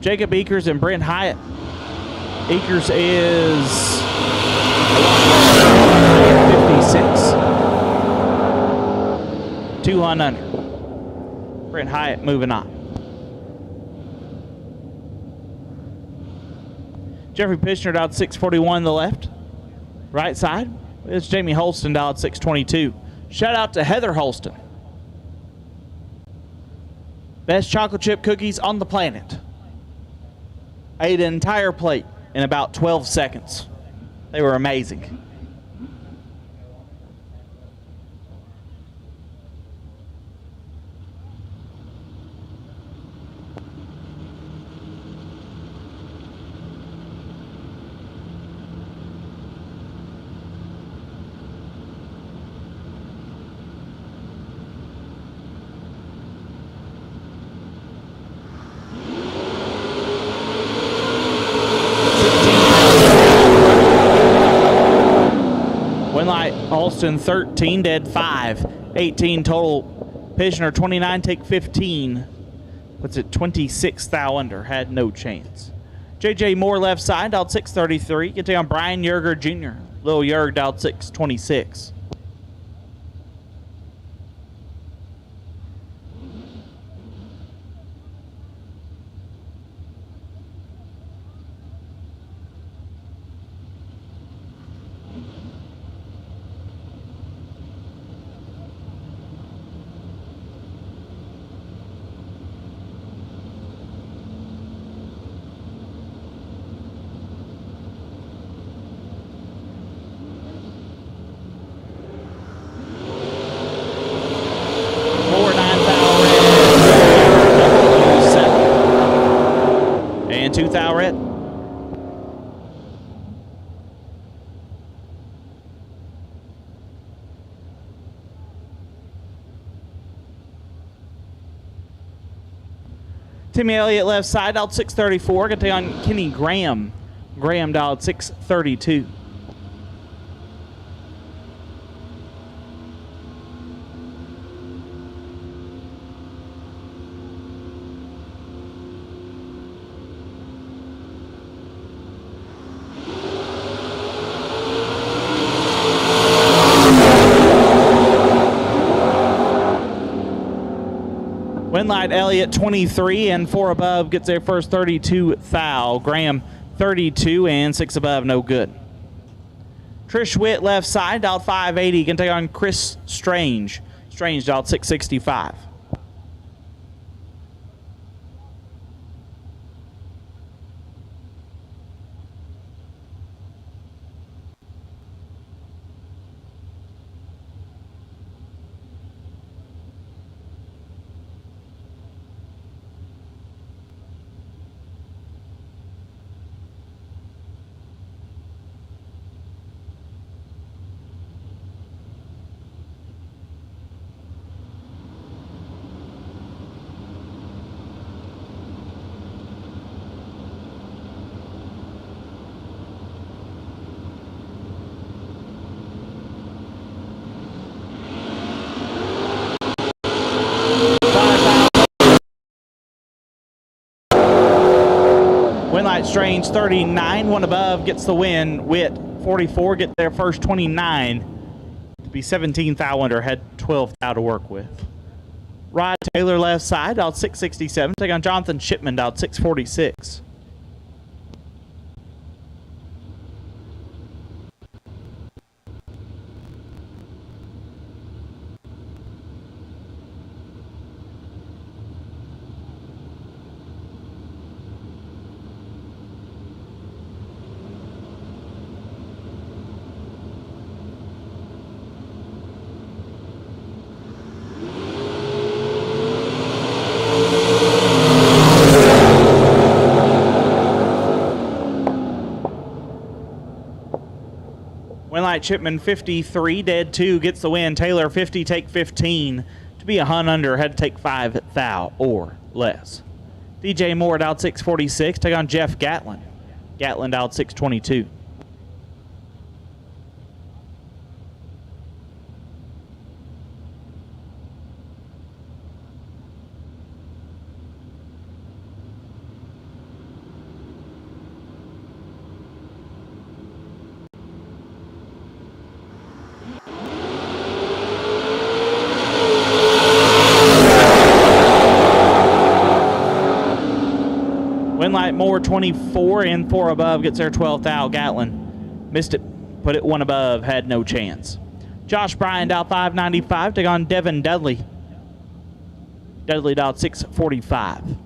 Jacob Eakers and Brent Hyatt. Eakers is 56. 200 under. Brent Hyatt moving on. Jeffrey Pishner down 641 the left. Right side, it's Jamie Holston down 622. Shout out to Heather Holston. Best chocolate chip cookies on the planet. Ate an entire plate in about 12 seconds. They were amazing. Holston 13, dead 5. 18 total. Pishner 29, take 15. Puts it 26 thou under. Had no chance. J.J. Moore left side, dialed 633. Get down Brian Yerger Jr. Lil Yerg dialed 626. Timmy Elliott left side, dialed 634. Got on Kenny Graham. Graham dialed 632. Winlight Elliott 23 and 4 above gets their first 32 thou. Graham 32 and 6 above, no good. Trish Witt left side, dialed 580. Can take on Chris Strange. Strange dialed 665. Winlight Strange 39, 1 above gets the win. Witt 44 get their first 29 to be 17 thou under. Had 12 thou to work with. Rod Taylor left side, dialed 667. Take on Jonathan Shipman, dialed 646. Winlight Chipman 53, dead 2, gets the win. Taylor 50, take 15. To be a hunt under, had to take 5 thou or less. DJ Moore dialed 646, take on Jeff Gatlin. Gatlin dialed 622. Winlight Moore 24 and 4 above gets their 12th out. Gatlin missed it, put it 1 above, had no chance. Josh Bryan dialed 595, take on Devin Dudley. Dudley dialed 645.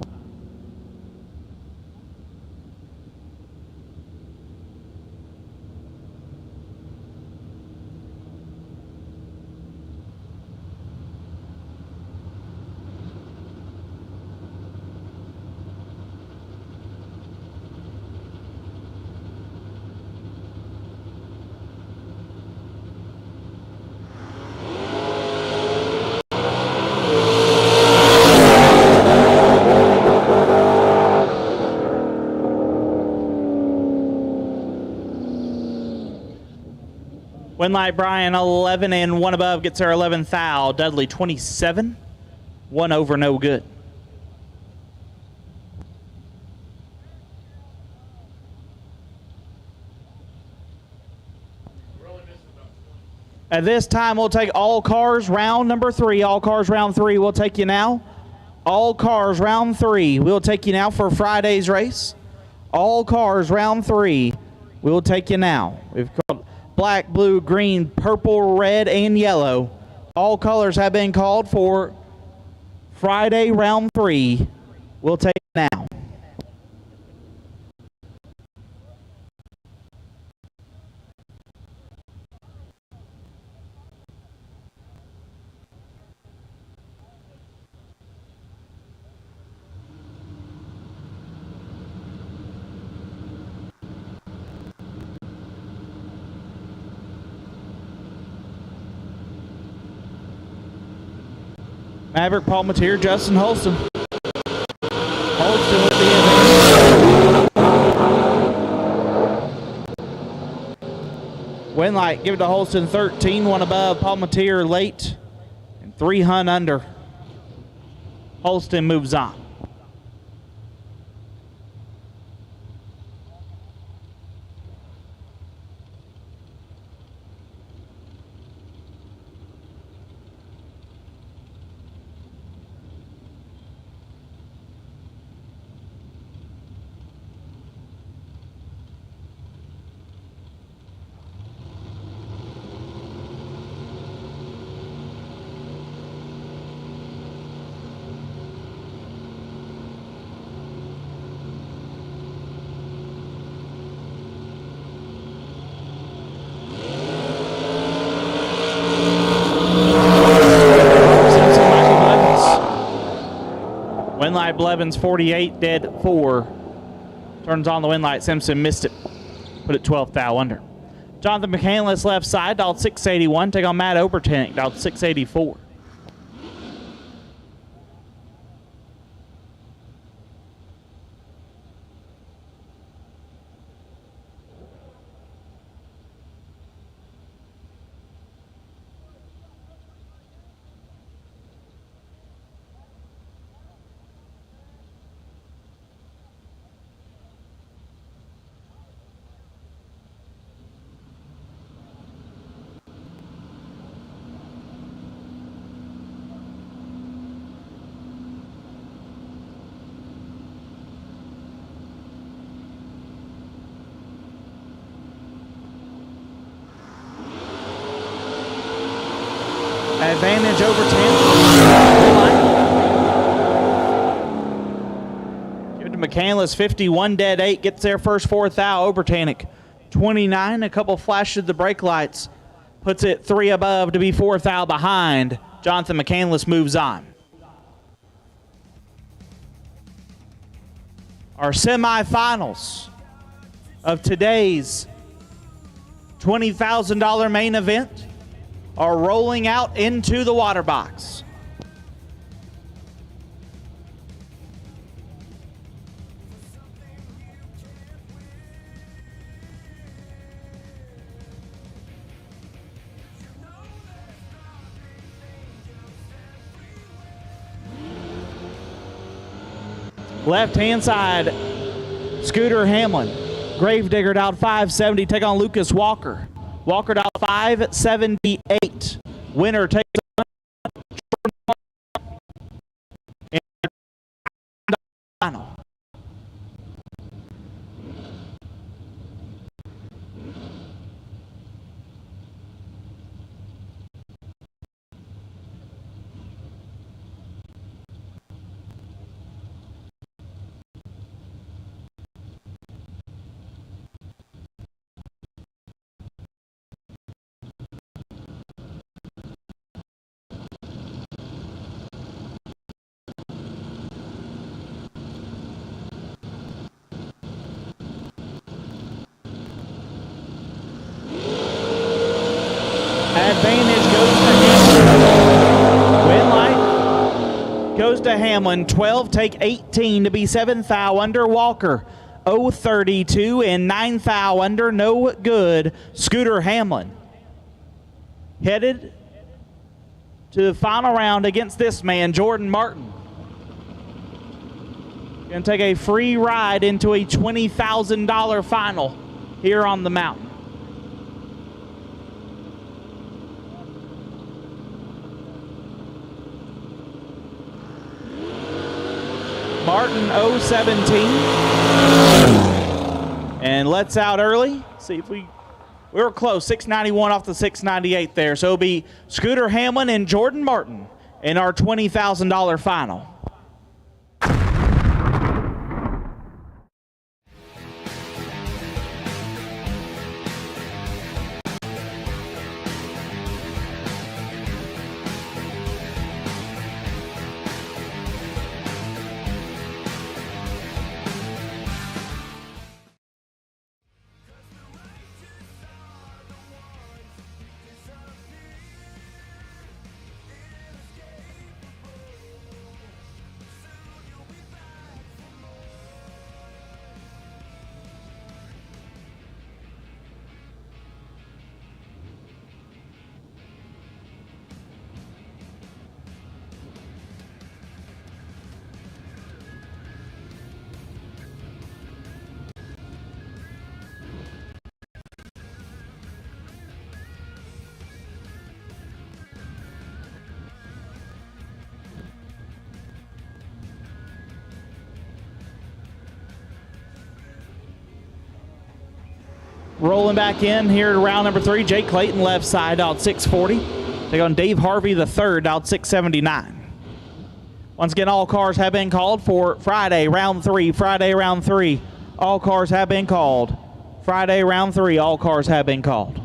Winlight Bryan 11 and 1 above gets their 11th foul. Dudley 27, 1 over, no good. At this time, we'll take all cars round number 3. All cars round 3 will take you now. All cars round 3 will take you now for Friday's race. All cars round 3 will take you now. We've called black, blue, green, purple, red, and yellow. All colors have been called for Friday round 3. We'll take it now. Maverick Palmatier, Justin Holston. Holston with the advantage. Winlight, give it to Holston, 13, 1 above. Palmatier late, and 3 Hunt under. Holston moves on. Winlight Blevins 48, dead 4. Turns on the Winlight. Simpson missed it. Put it 12th foul under. Jonathan McCandless left side, dialed 681. Take on Matt Obertank, dialed 684. Advantage over 10. Give it to McCandless, 51, dead 8. Gets their first 4th foul. Obertanic, 29. A couple flashes of the brake lights. Puts it 3 above to be 4th foul behind. Jonathan McCandless moves on. Our semifinals of today's $20,000 main event are rolling out into the water box. Left-hand side, Scooter Hamlin. Gravedigger dialed 570, take on Lucas Walker. Walker dialed 578. Winner takes on final. advantage goes to Hamlin. Win light goes to Hamlin. 12 take 18 to be 7th thou under. Walker 0.32 and 9th thou under. No good. Scooter Hamlin headed to the final round against this man, Jordan Martin. Going to take a free ride into a $20,000 final here on the mountain. Martin 0.17 and lets out early. See if we were close. 691 off the 698 there. So it'll be Scooter Hamlin and Jordan Martin in our $20,000 final. Rolling back in here to round number 3. Jake Clayton left side out 640. Take on Dave Harvey the third out 679. Once again, all cars have been called for Friday round 3. Friday round 3. All cars have been called. Friday round 3. All cars have been called.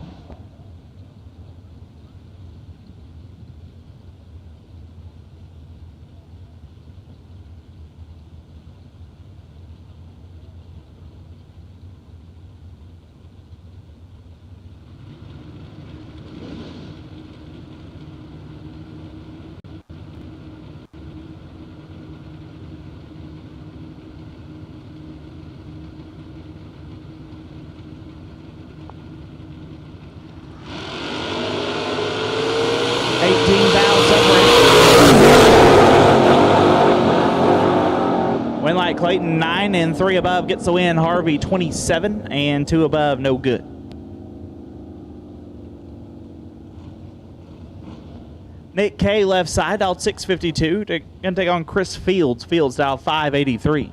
Clayton 9 and 3 above gets the win. Harvey 27 and 2 above, no good. Nick K left side out 652. Gonna take on Chris Fields. Fields out 583.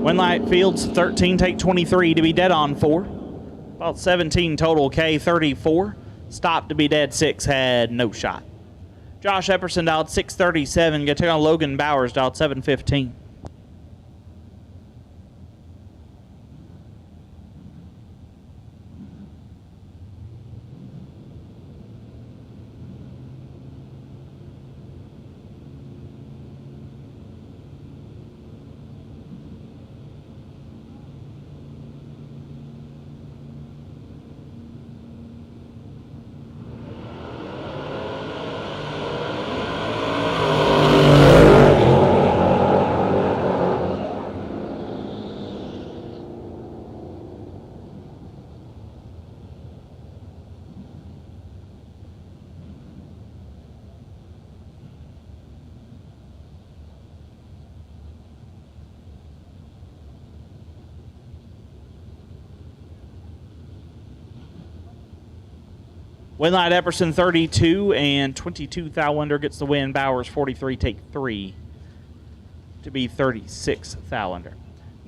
Winlight Fields 13, take 23 to be dead on 4. About 17 total, K 34. Stopped to be dead 6, had no shot. Josh Epperson dialed 637, gonna take on Logan Bowers dialed 715. Winlight Epperson 32 and 22 thou under gets the win. Bowers 43, take 3 to be 36 thou under.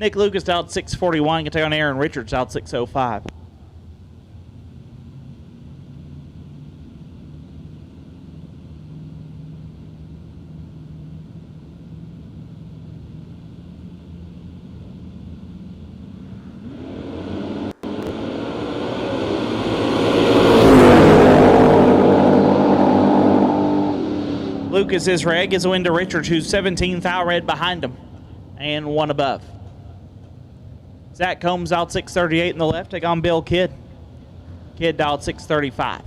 Nick Lucas out 641. Can take on Aaron Richards out 605. Lucas is red, gives a win to Richards, who's 17th out red behind him, and one above. Zach Combs out 638 in the left, take on Bill Kidd. Kidd out 635.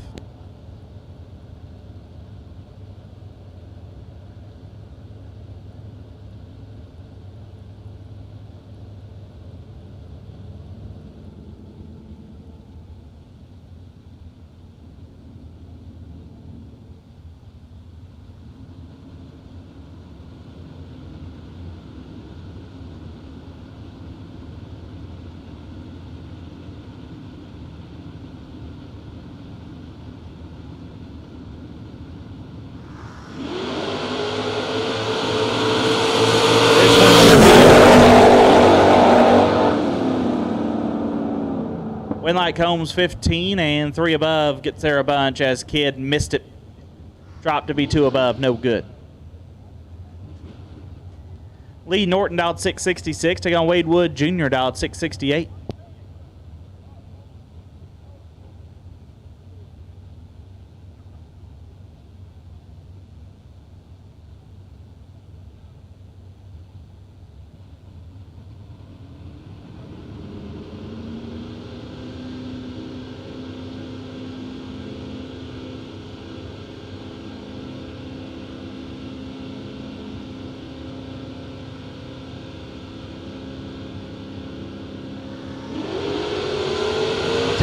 Winlight Combs 15 and 3 above gets there a bunch as Kidd missed it. Dropped to be 2 above, no good. Lee Norton out 666, taking on Wade Wood Jr. out 668.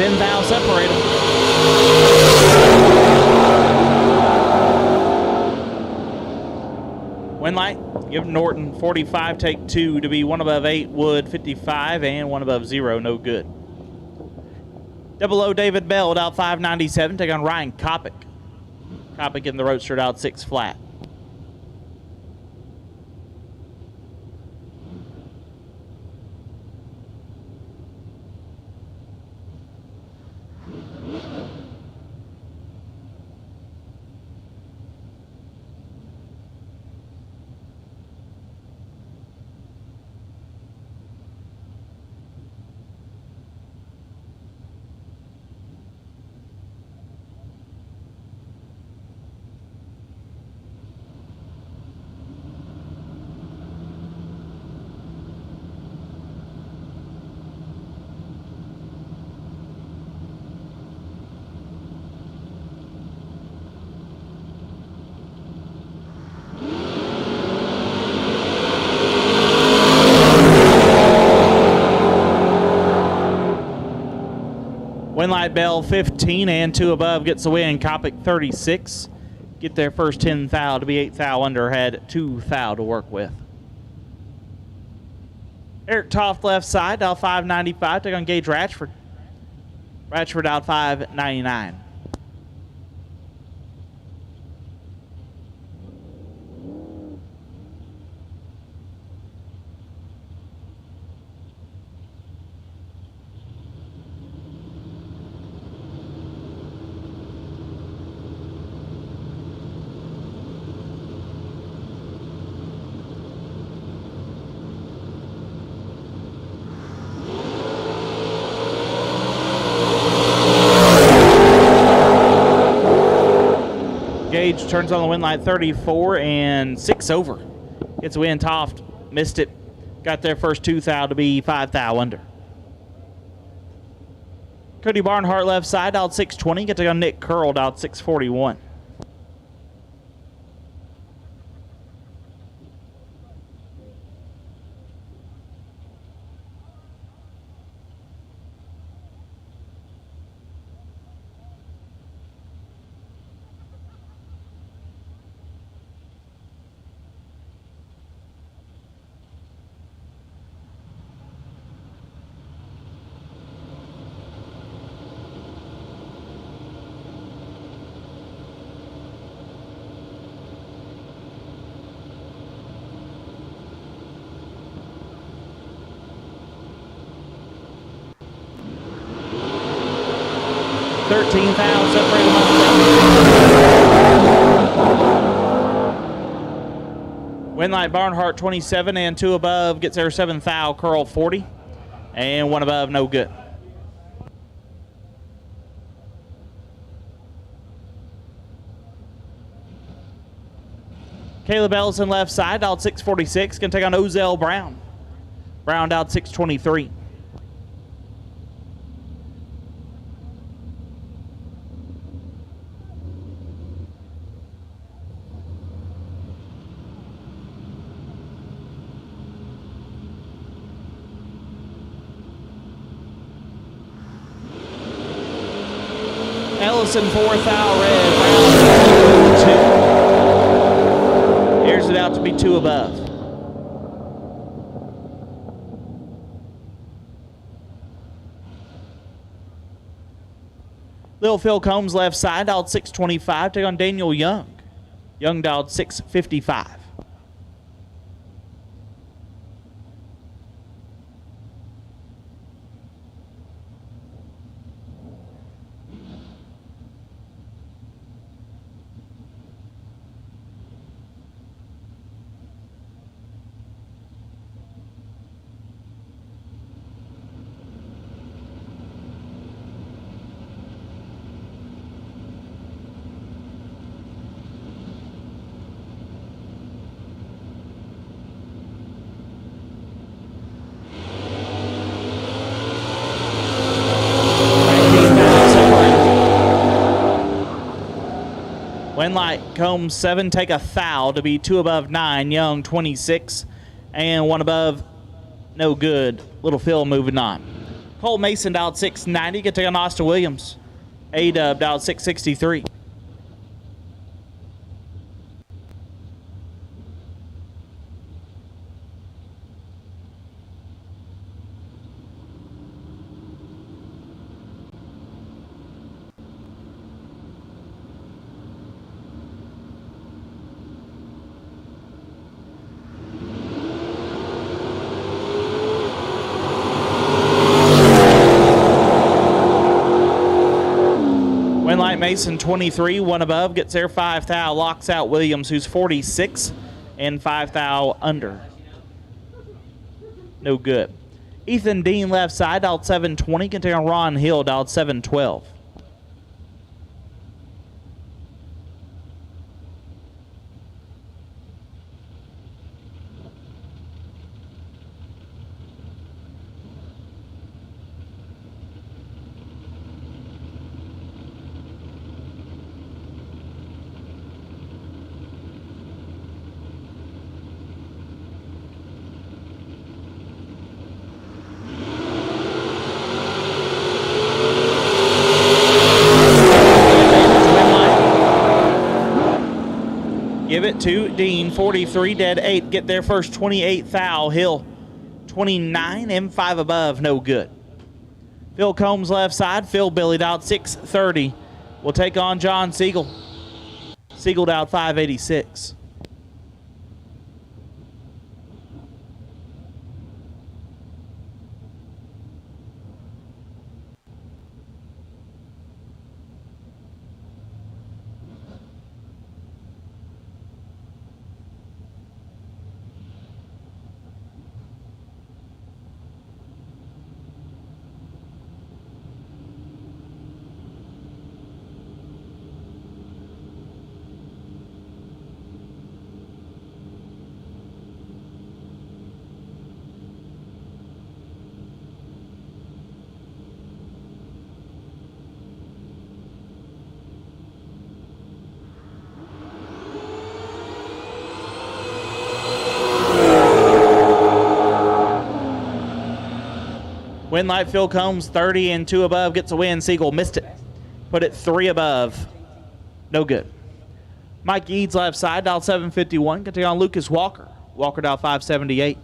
$10,000 separate them. Winlight, give Norton 45, take 2 to be 1 above 8. Wood 55 and 1 above 0, no good. Double O David Bell out 597, take on Ryan Kopic. Kopic in the Roadster out 6 flat. Winlight Bell 15 and 2 above gets the win. Kopic 36. Get their first 10 thou to be 8 thou under. Had 2 thou to work with. Eric Toft left side, dial 595. Take on Gage Ratchford. Ratchford out 599. Gage turns on the Winlight 34 and 6 over. Gets a win. Toft missed it. Got their first 2 thou to be 5 thou under. Cody Barnhart left side, out 620. Get to go Nick Curled, out 641. 13 thou separate among them. Winlight Barnhart 27 and 2 above gets there 7 thou Curl 40 and 1 above no good. Caleb Ellison left side, dialed 646, going to take on Ozell Brown. Brown dialed 623. Ellison 4 thou red, Brown 2. Airs it out to be 2 above. Little Phil Combs left side, dialed 625, take on Daniel Young. Young dialed 655. Winlight Combs 7, take a thou to be 2 above 9. Young 26 and 1 above no good. Little Phil moving on. Cole Mason dialed 690, get to take on Austin Williams. A-Dub dialed 663. Winlight Mason 23, 1 above, gets there 5 thou, locks out Williams, who's 46 and 5 thou under. No good. Ethan Dean left side, dialed 720, can take on Ron Hill, dialed 712. Give it to Dean, 43, dead 8. Get there first, 28 thou. Hill, 29, M5 above, no good. Phil Combs left side. Phil Billy dialed 630. Will take on John Siegel. Siegel dialed 586. Winlight Phil Combs 30 and 2 above gets a win. Siegel missed it. Put it 3 above. No good. Mike Eads left side, dial 751. Can take on Lucas Walker. Walker dial 578.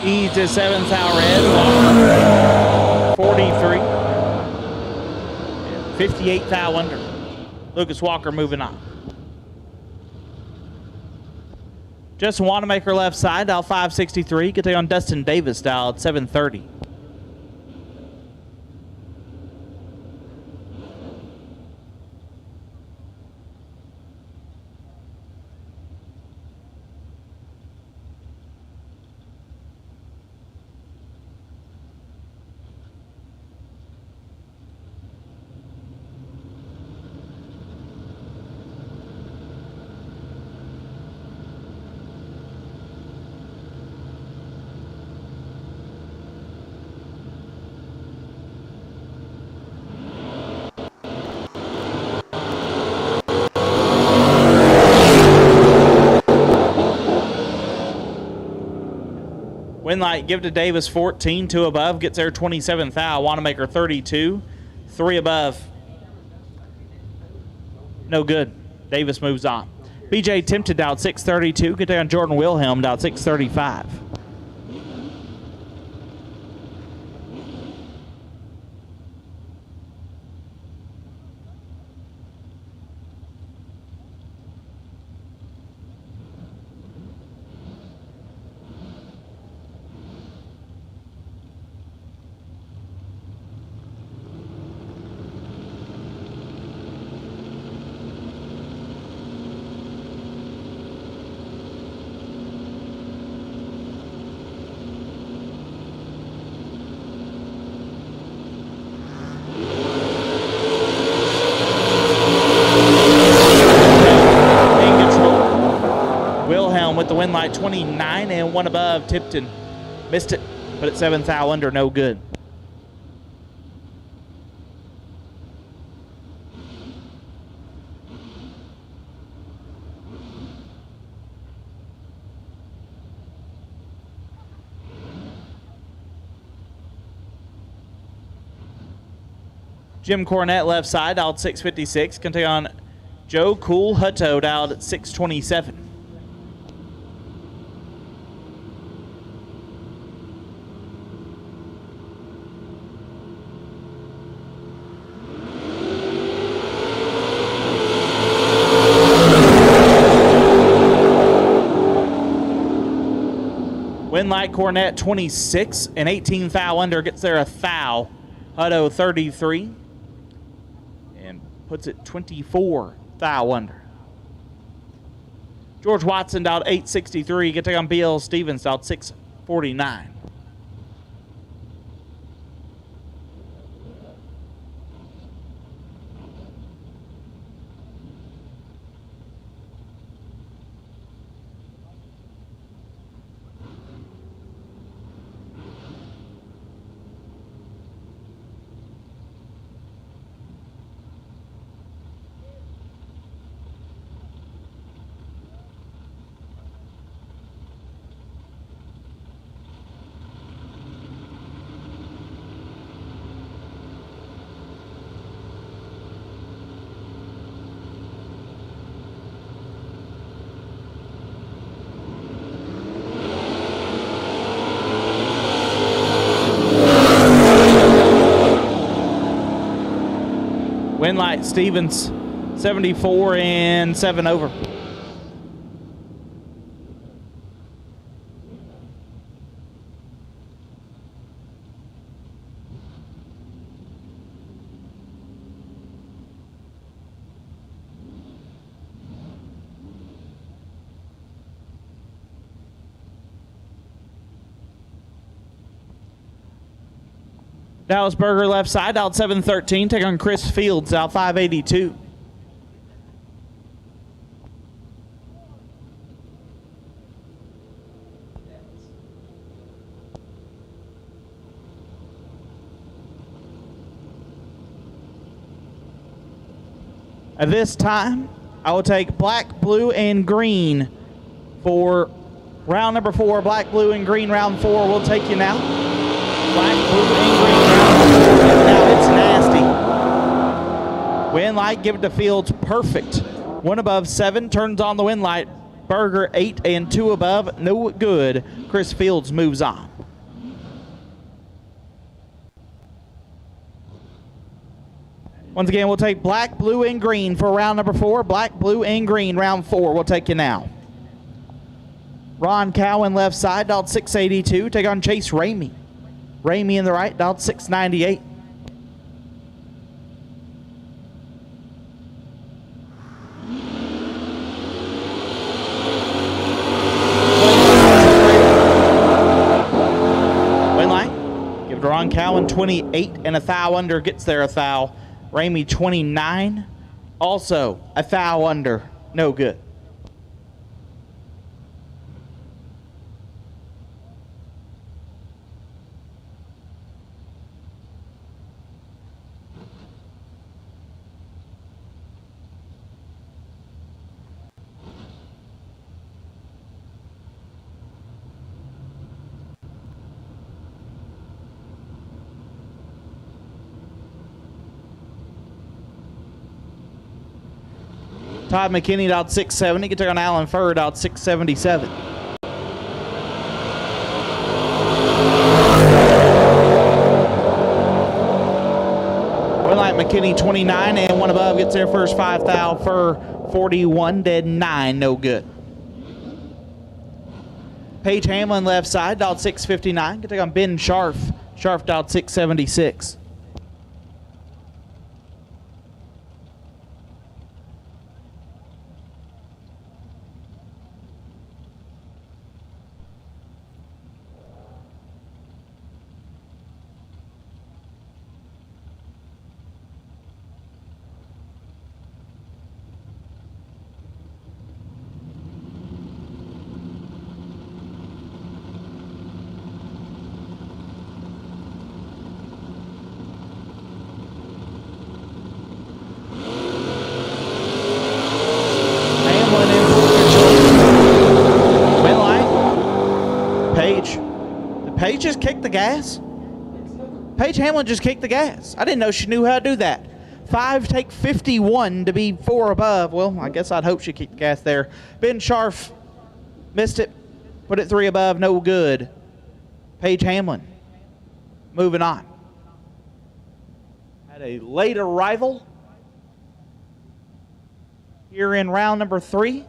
Eads to 7th thou red. Walker, 43. And 58 thou under. Lucas Walker moving on. Justin Wanamaker left side, dial 563. Get on Dustin Davis, dial at 730. Winlight give to Davis 14, 2 above, gets there 27th thou. Wanamaker 32, 3 above. No good. Davis moves on. BJ Tempted out 632, get there on Jordan Wilhelm out 635. With the Winlight 29 and 1 above. Tipton missed it, but at 7th thou under, no good. Jim Cornett left side, dialed 656. Can take on Joe Cool Hutto, dialed at 627. Winlight Cornett 26 and 18 thou under, gets there a thou. Hutto 33 and puts it 24 thou under. George Watson out 863, get take on BL Stevens out 649. Winlight Stevens 74 and 7 over. Dallas Berger left side, out 713. Take on Chris Fields, out 582. At this time, I will take black, blue, and green for round number 4. Black, blue, and green round 4. We'll take you now. Black, blue, and green round 4. And now it's nasty. Winlight, give it to Fields. Perfect. 1 above 7. Turns on the Winlight. Berger 8 and 2 above. No good. Chris Fields moves on. Once again, we'll take black, blue, and green for round number 4. Black, blue, and green, round 4. We'll take you now. Ron Cowan left side, dialed 682. Take on Chase Ramey. Ramey in the right, dialed 698. Win line. Give it to Ron Cowan, 28 and a thou under. Gets there a thou. Ramey 29, also a thou under, no good. Todd McKinney dialed 670. Can take on Alan Furr dialed 677. One light McKinney 29 and one above gets there first 5 thou. Furr 41 dead 9 no good. Paige Hamlin left side dialed 659. Can take on Ben Scharf. Scharf dialed 676. Paige just kicked the gas? Paige Hamlin just kicked the gas. I didn't know she knew how to do that. 5 take 51 to be 4 above. Well, I guess I'd hope she kicked the gas there. Ben Scharf missed it. Put it 3 above. No good. Paige Hamlin moving on. Had a late arrival here in round number 3.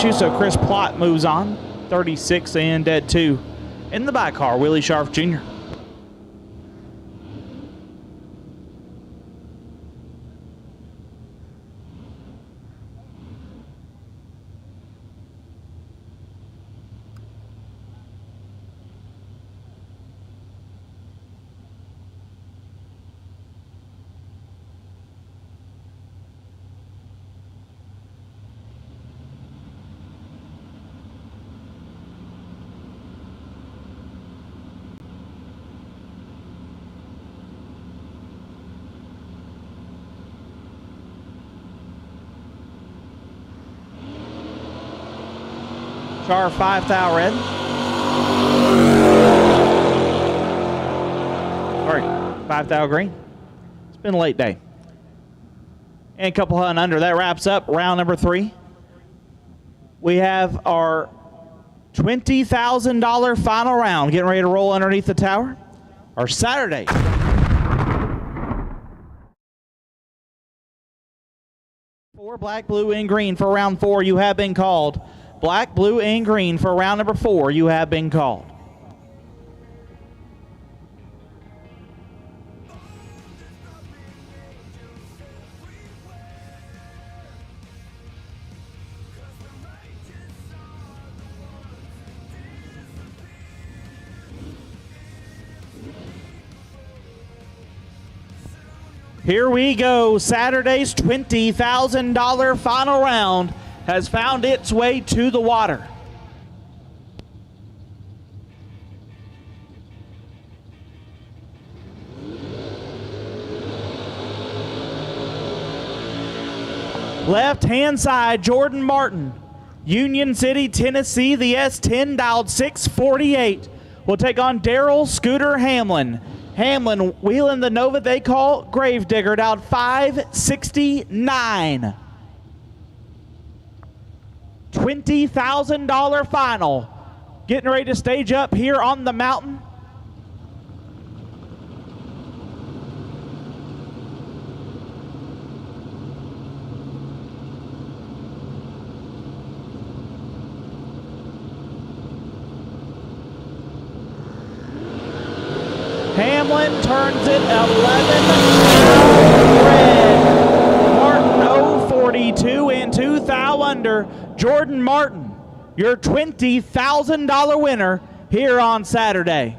issue, so Chris Plott moves on. 36 and dead 2 in the back car, Willie Scharf Jr. Char 5 thou red. Sorry, 5 thou green. It's been a late day. And a couple hun under. That wraps up round number 3. We have our $20,000 final round getting ready to roll underneath the tower. Our Saturday. Four black, blue, and green for round 4. You have been called. Black, blue, and green for round number 4. You have been called. Here we go. Saturday's $20,000 final round has found its way to the water. Left-hand side, Jordan Martin. Union City, Tennessee, the S10 dialed 648. Will take on Daryl Scooter Hamlin. Hamlin wheeling the Nova they call Gravedigger, dialed 569. $20,000 final. Getting ready to stage up here on the mountain. Hamlin turns it 11 red. Martin 042 and 2 thou under. Jordan Martin, your $20,000 winner here on Saturday.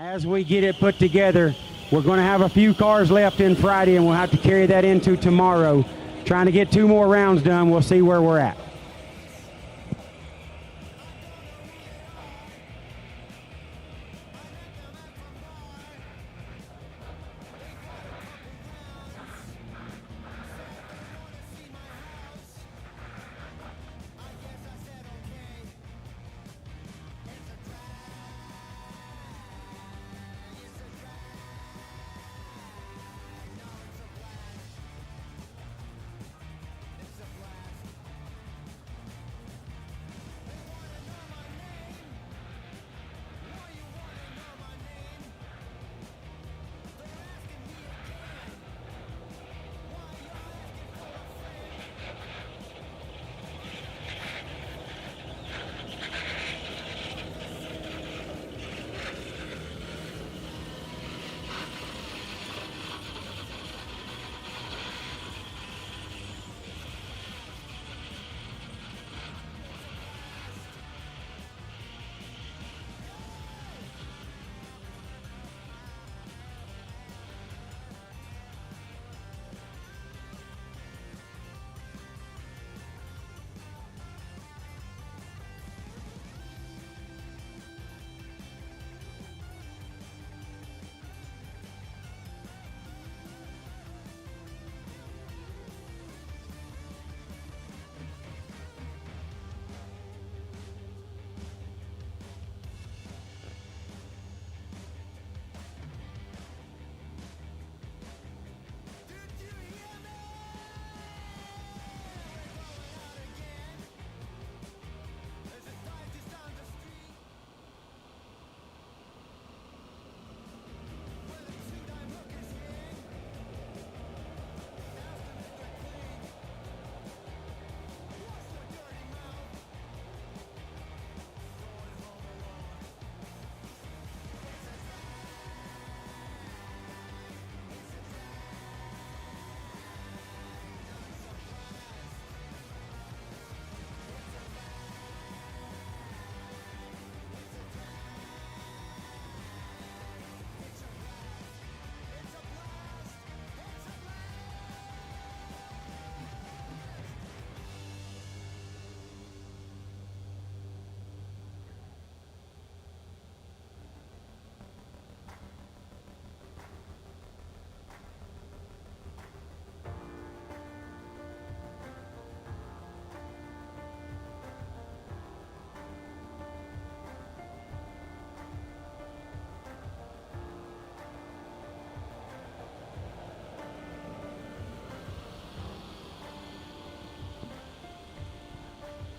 As we get it put together, we're going to have a few cars left in Friday, and we'll have to carry that into tomorrow. Trying to get 2 more rounds done. We'll see where we're at.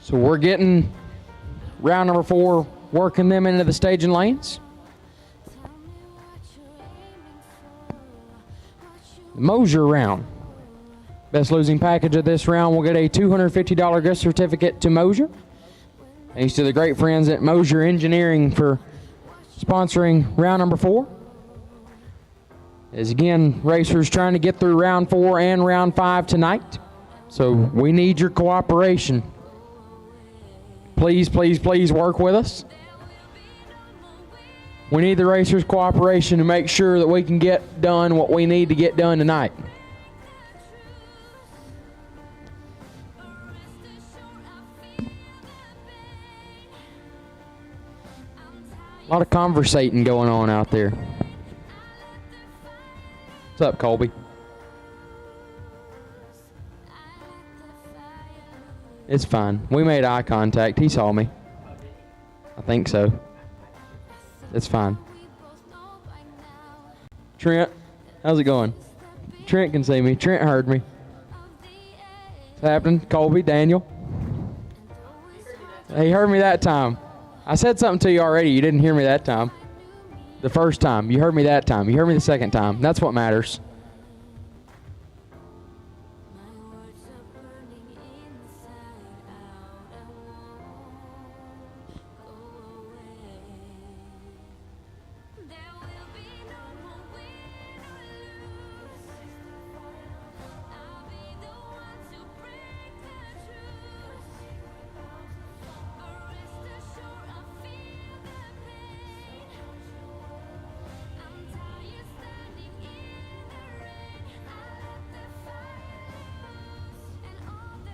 So we're getting round number 4, working them into the staging lanes. Mosier round. Best losing package of this round will get a $250 gift certificate to Mosier. Thanks to the great friends at Mosier Engineering for sponsoring round number 4. As again, racers trying to get through round 4 and round 5 tonight. So we need your cooperation. Please, please, please work with us. We need the racers' cooperation to make sure that we can get done what we need to get done tonight. A lot of conversating going on out there. What's up, Colby? It's fine. We made eye contact. He saw me. I think so. It's fine. Trent, how's it going? Trent can see me. Trent heard me. What's happening? Colby, Daniel? He heard me that time. I said something to you already. You didn't hear me that time. The first time. You heard me that time. You heard me the second time. That's what matters.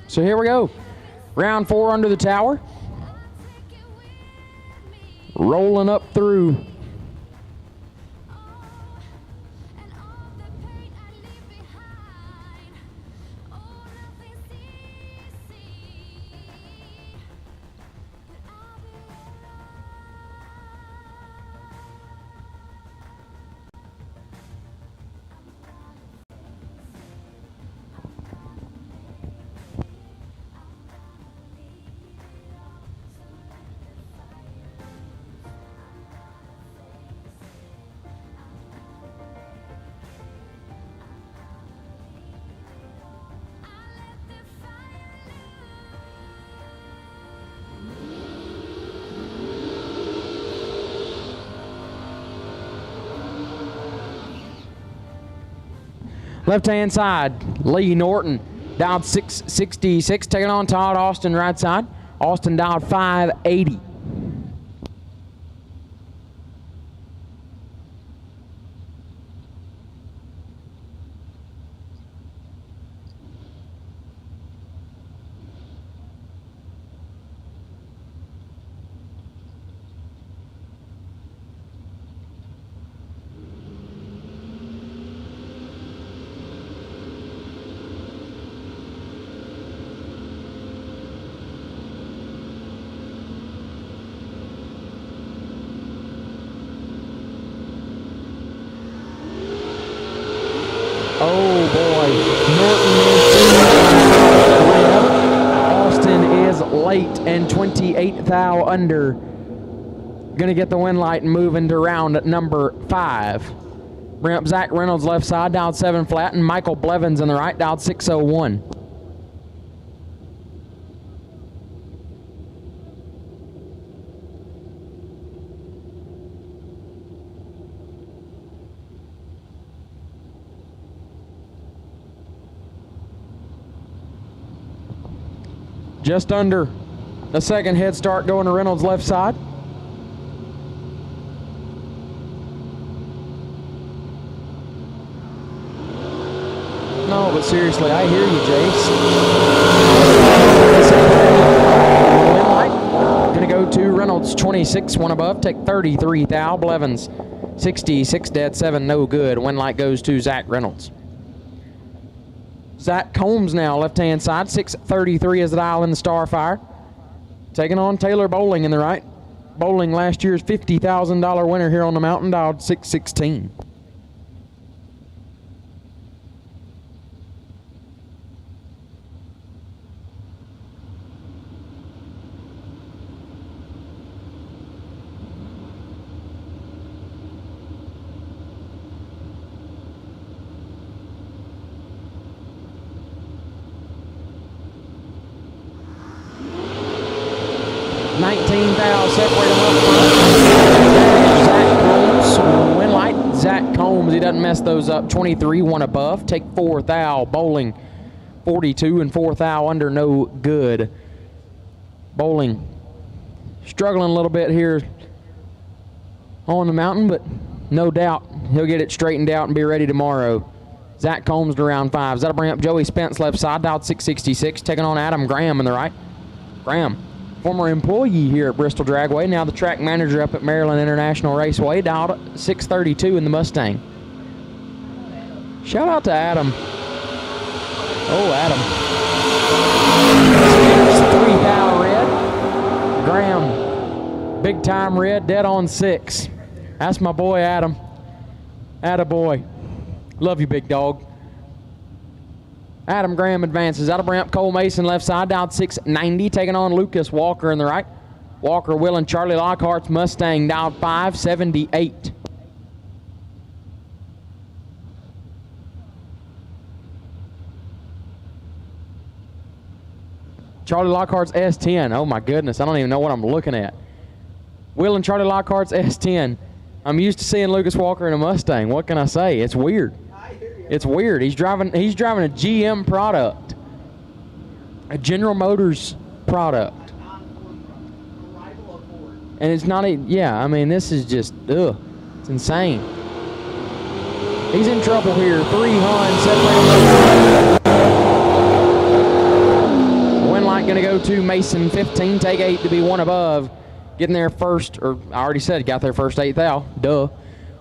So here we go. Round 4 under the tower. Rolling up through. Left-hand side, Lee Norton dialed 666, taking on Todd Austin right side. Austin dialed 580. Oh boy, Norton is Austin is late and 28 thou under. Gonna get the wind light and move into round number 5. Bring up Zach Reynolds left side, dialed 7 flat, and Michael Blevins on the right, dialed 601. Just under a second head start going to Reynolds left side. No, but seriously, I hear you, Jace. Wind light. Gonna go to Reynolds, 26, one above. Take 33 thou. Blevins, 66 dead, 7 no good. Wind light goes to Zach Reynolds. Zach Combs now, left-hand side, 633 is the dial in the Starfire. Taking on Taylor Bowling in the right. Bowling, last year's $50,000 winner here on the mountain, dialed 616. Separate them up front. Zach Combs, wind light. Zach Combs, he doesn't mess those up. 23, one above. Take 4 thou. Bowling, 42 and 4 thou under, no good. Bowling struggling a little bit here on the mountain, but no doubt he'll get it straightened out and be ready tomorrow. Zach Combs to round 5. That'll bring up Joey Spence left side, dialed 666, taking on Adam Graham in the right. Graham, former employee here at Bristol Dragway, now the track manager up at Maryland International Raceway, dialed 632 in the Mustang. Shout out to Adam. Oh, Adam. 3 thou red. Graham, big time red, dead on 6. That's my boy Adam. Attaboy. Love you, big dog. Adam Graham advances. That'll bring up Cole Mason left side, dialed 690, taking on Lucas Walker in the right. Walker, Will, and Charlie Lockhart's Mustang, dialed 578. Charlie Lockhart's S10. Oh my goodness, I don't even know what I'm looking at. Will and Charlie Lockhart's S10. I'm used to seeing Lucas Walker in a Mustang. What can I say? It's weird. It's weird. He's driving a GM product, a General Motors product, and it's not a, yeah, I mean, this is just, ugh, it's insane. He's in trouble here. 3 Hun separated. light going to go to Mason, 15, take 8 to be one above. Getting there first, or I already said got there first, 8th thou. Duh.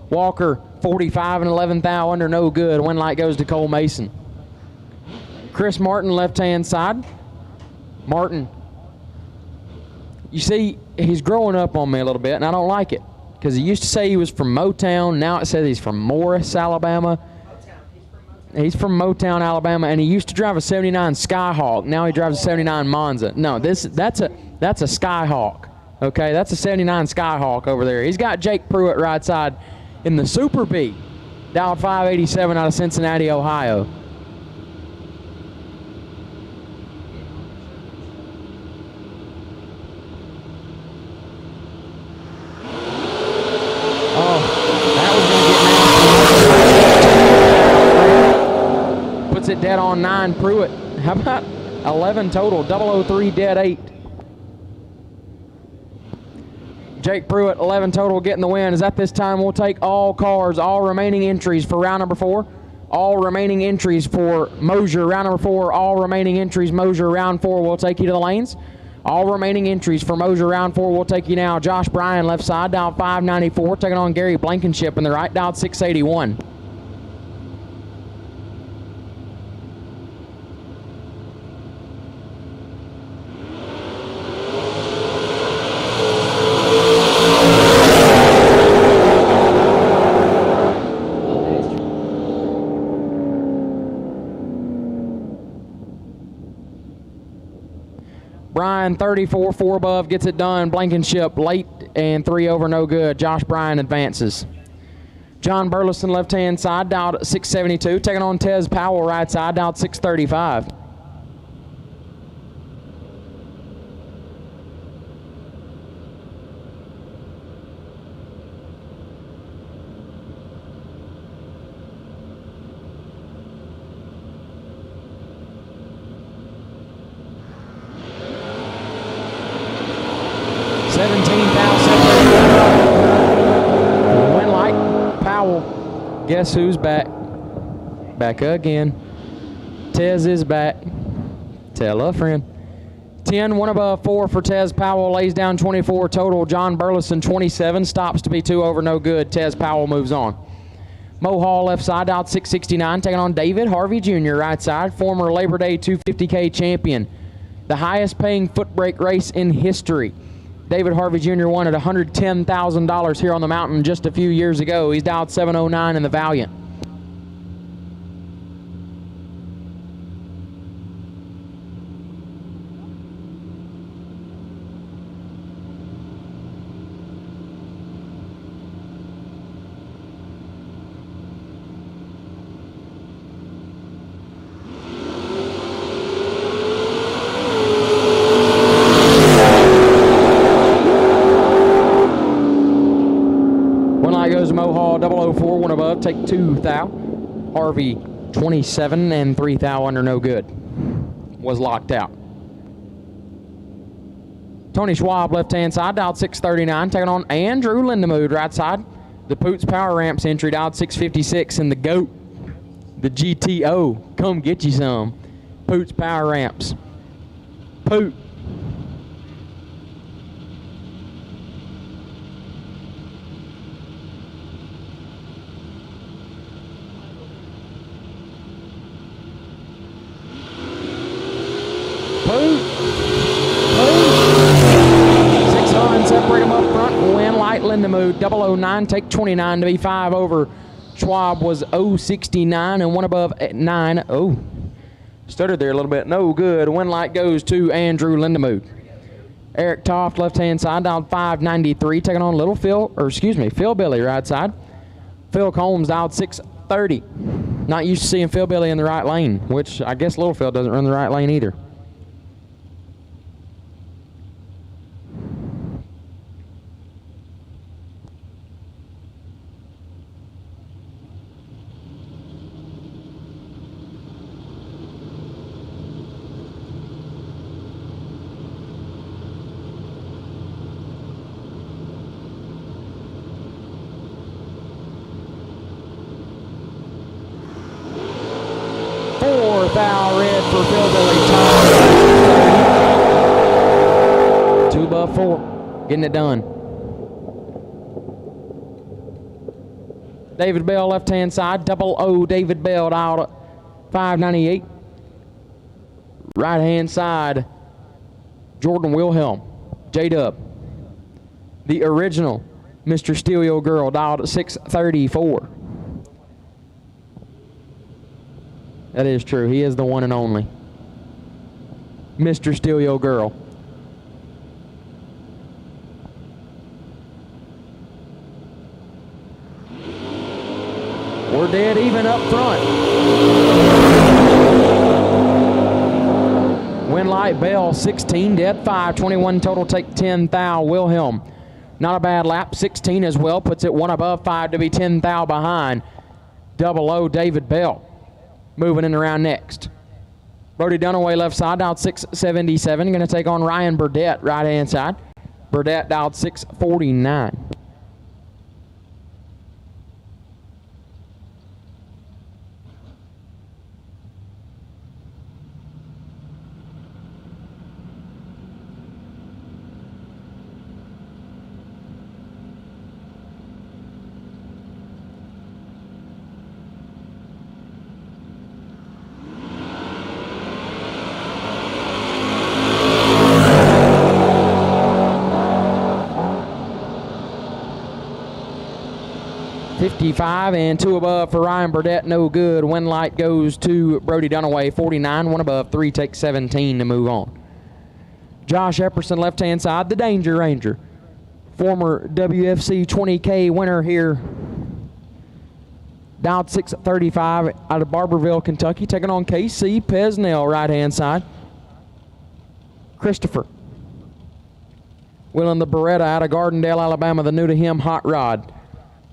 Walker, 45 and 11th thou under, no good. Win light goes to Cole Mason. Chris Martin, left-hand side. Martin, you see, he's growing up on me a little bit, and I don't like it. Because he used to say he was from Motown. Now it says he's from Morris, Alabama. He's from Motown, Alabama, and he used to drive a 79 Skyhawk. Now he drives a 79 Monza. No, that's a Skyhawk. Okay, that's a 79 Skyhawk over there. He's got Jake Pruitt right side in the Super B. Dialed 587 out of Cincinnati, Ohio. It dead on 9 Pruitt. How about 11 total? 003 dead 8. Jake Pruitt, 11 total, getting the win. As at this time, we'll take all cars, all remaining entries for round number 4. All remaining entries for Mosier, round number 4. All remaining entries, Mosier, round 4. We'll take you to the lanes. All remaining entries for Mosier, round 4. We'll take you now. Josh Bryan, left side, dialed 594, taking on Gary Blankenship in the right, dialed 681. Bryan, 34, 4 above, gets it done. Blankenship late and 3 over, no good. Josh Bryan advances. John Burleson, left-hand side, dialed 672. Taking on Tez Powell, right side, dialed 635. Guess who's back? Back again. Tez is back. Tell a friend. 10, 1 above, 4 for Tez Powell. Lays down 24 total. John Burleson, 27. Stops to be 2 over, no good. Tez Powell moves on. Mo Hall, left side, out 669. Taking on David Harvey Jr., right side. Former Labor Day 250K champion. The highest paying foot brake race in history. David Harvey Jr. won at $110,000 here on the mountain just a few years ago. He's dialed 709 in the Valiant. Goes Mo Hall, 004, 1 above, take 2 thou. Harvey, 27 and 3 thou under, no good. Was locked out. Tony Schwab, left-hand side, dialed 639, taking on Andrew Lindemood, right side. The Poots Power Ramps entry, dialed 656, and the GOAT, the GTO. Come get you some. Poots Power Ramps. Poot. Separate them up front. Win light Lindemood, 009, take 29 to be 5 over. Schwab was 069 and 1 above at 9. Oh, stuttered there a little bit. No good. Win light goes to Andrew Lindemood. Eric Toft, left-hand side, dialed 593, taking on Phil Billy, right side. Phil Combs, dialed 630. Not used to seeing Phil Billy in the right lane, which I guess Little Phil doesn't run the right lane either. Thou red for Phil Billy. 654, getting it done. David Bell, left-hand side. Double O, David Bell, out at 598. Right-hand side, Jordan Wilhelm, J-Dub. The original Mr. Steal Your Girl, dialed at 634. That is true. He is the one and only Mr. Steal Your Girl. We're dead even up front. Winlight Bell, 16 dead, 5, 21 total, take 10 thou. Wilhelm, not a bad lap, 16 as well, puts it one above 5 to be 10 thou behind. Double O, David Bell, moving in around next. Brody Dunaway, left side, dialed 677, going to take on Ryan Burdett, right-hand side. Burdett dialed 649. $55 and 2 above for Ryan Burdett, no good. Winlight goes to Brody Dunaway, 49, 1 above, 3 takes 17 to move on. Josh Epperson, left-hand side, the Danger Ranger. Former WFC 20K winner here. Dialed 635 out of Barberville, Kentucky, taking on KC Pesnell, right-hand side. Christopher. Willing the Beretta out of Gardendale, Alabama, the new to him Hot Rod.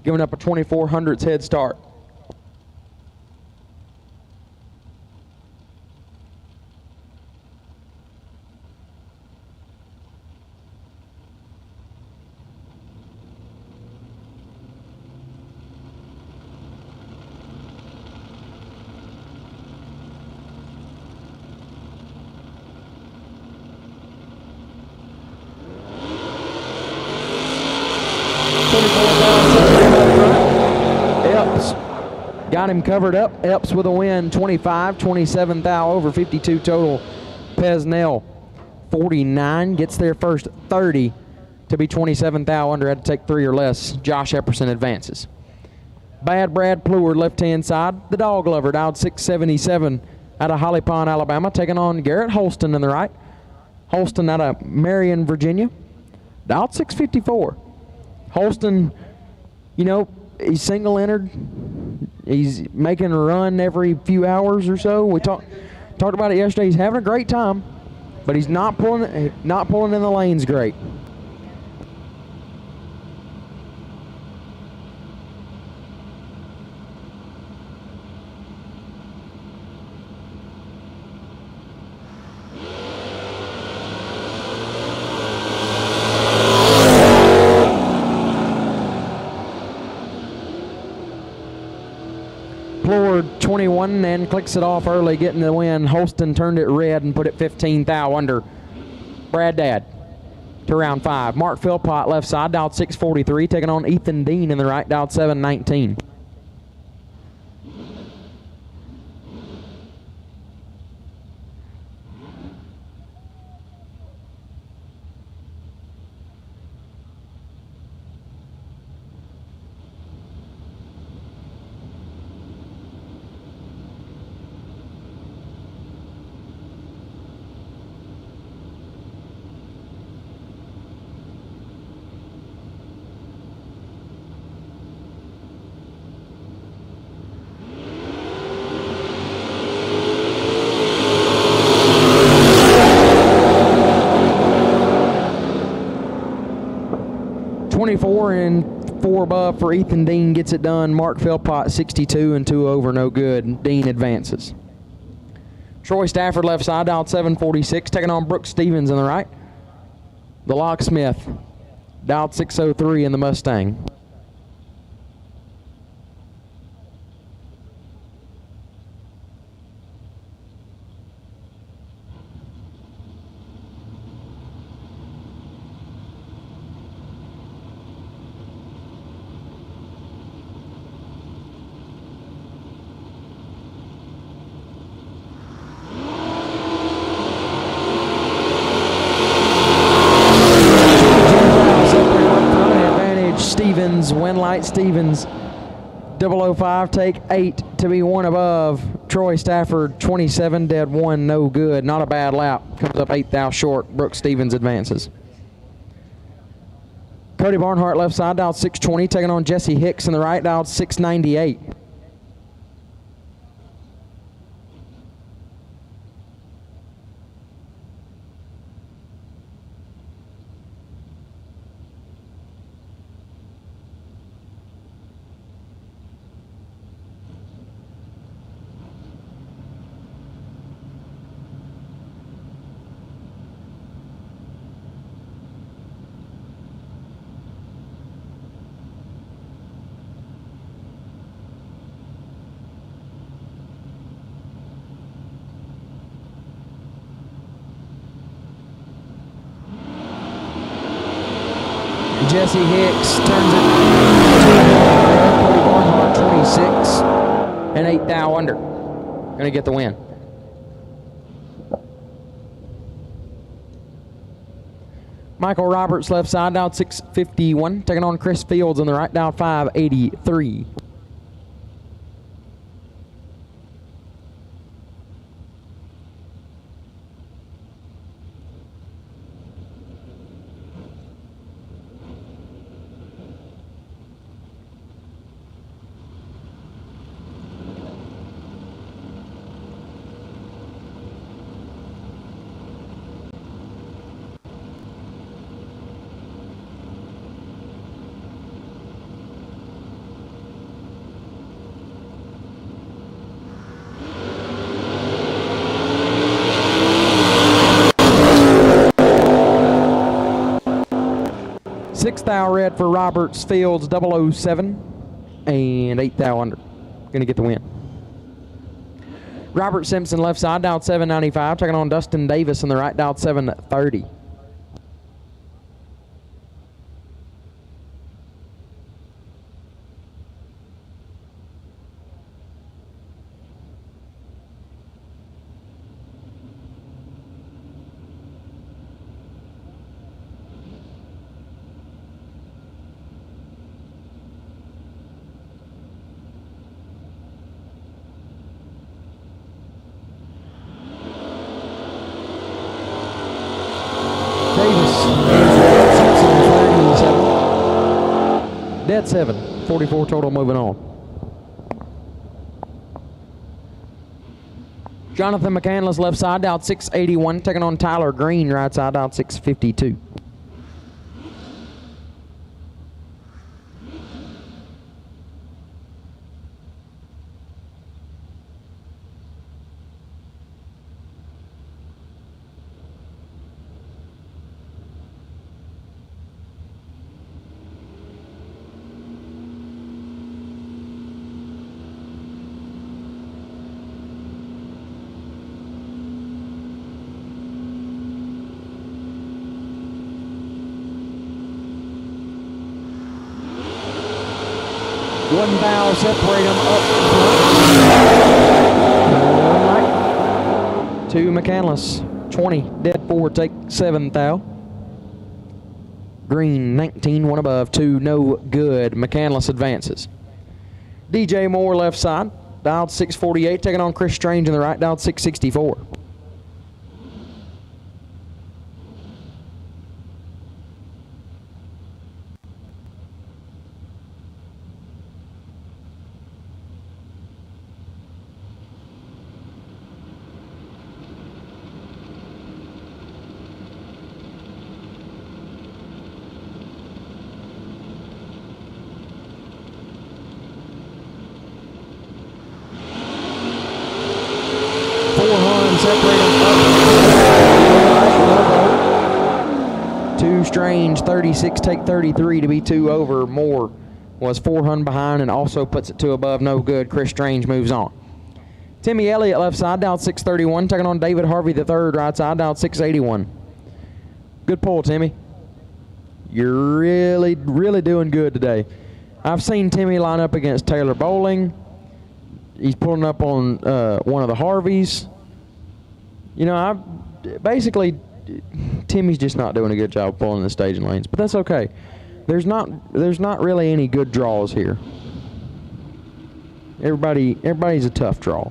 Giving up a 2400s head start. Got him covered up. Epps with a win, 25, 27 thou over 52 total. Pesnell, 49, gets there first, 30 to be 27 thou under. Had to take 3 or less. Josh Epperson advances. Bad Brad Pleward, left-hand side. The Dog Lover, dialed 677 out of Holly Pond, Alabama, taking on Garrett Holston in the right. Holston out of Marion, Virginia, dialed 654. Holston, you know, he's single entered. He's making a run every few hours or so. We talked about it yesterday. He's having a great time, but he's not pulling in the lanes great. Pleward 21 and clicks it off early, getting the win. Holston turned it red and put it 15 thou under. Brad Dad to round 5. Mark Philpott, left side, dialed 643, taking on Ethan Dean in the right, dialed 719. And 4 above for Ethan Dean, gets it done. Mark Philpott, 62 and 2 over, no good. Dean advances. Troy Stafford, left side, dialed 746, taking on Brooks Stevens in the right. The Locksmith, dialed 603 in the Mustang. Stevens, 005, take 8 to be one above. Troy Stafford, 27, dead 1, no good. Not a bad lap. Comes up 8 thou short. Brooke Stevens advances. Cody Barnhart, left side, dialed 620, taking on Jesse Hicks in the right, dialed 698. Jesse Hicks turns it Cody Barnhart, 26 and 8 thou under. Gonna get the win. Michael Roberts, left side, dialed 651, taking on Chris Fields on the right, dialed 583. Sixth thou red for Roberts, Fields 007, and 8 thou under. Gonna get the win. Robert Simpson, left side, dialed 795, taking on Dustin Davis on the right, dialed 730. Dead 7, 44 total, moving on. Jonathan McCandless, left side, dialed 681, taking on Tyler Green, right side, dialed 652. One bow, separate them up. To McCandless, 20, dead 4, take 7 thou. Green, 19, one above, 2, no good. McCandless advances. DJ Moore, left side, dialed 648, taking on Chris Strange in the right, dialed 664. Strange, 36, take 33 to be 2 over. Moore was 400 behind and also puts it 2 above, no good. Chris Strange moves on. Timmy Elliott, left side, dialed 631, taking on David Harvey the third, right side, dialed 681. Good pull, Timmy. You're really doing good today. I've seen Timmy line up against Taylor Bowling. He's pulling up on one of the Harveys. You know, basically, Timmy's just not doing a good job pulling the staging lanes, but that's okay. there's not really any good draws here. Everybody's a tough draw.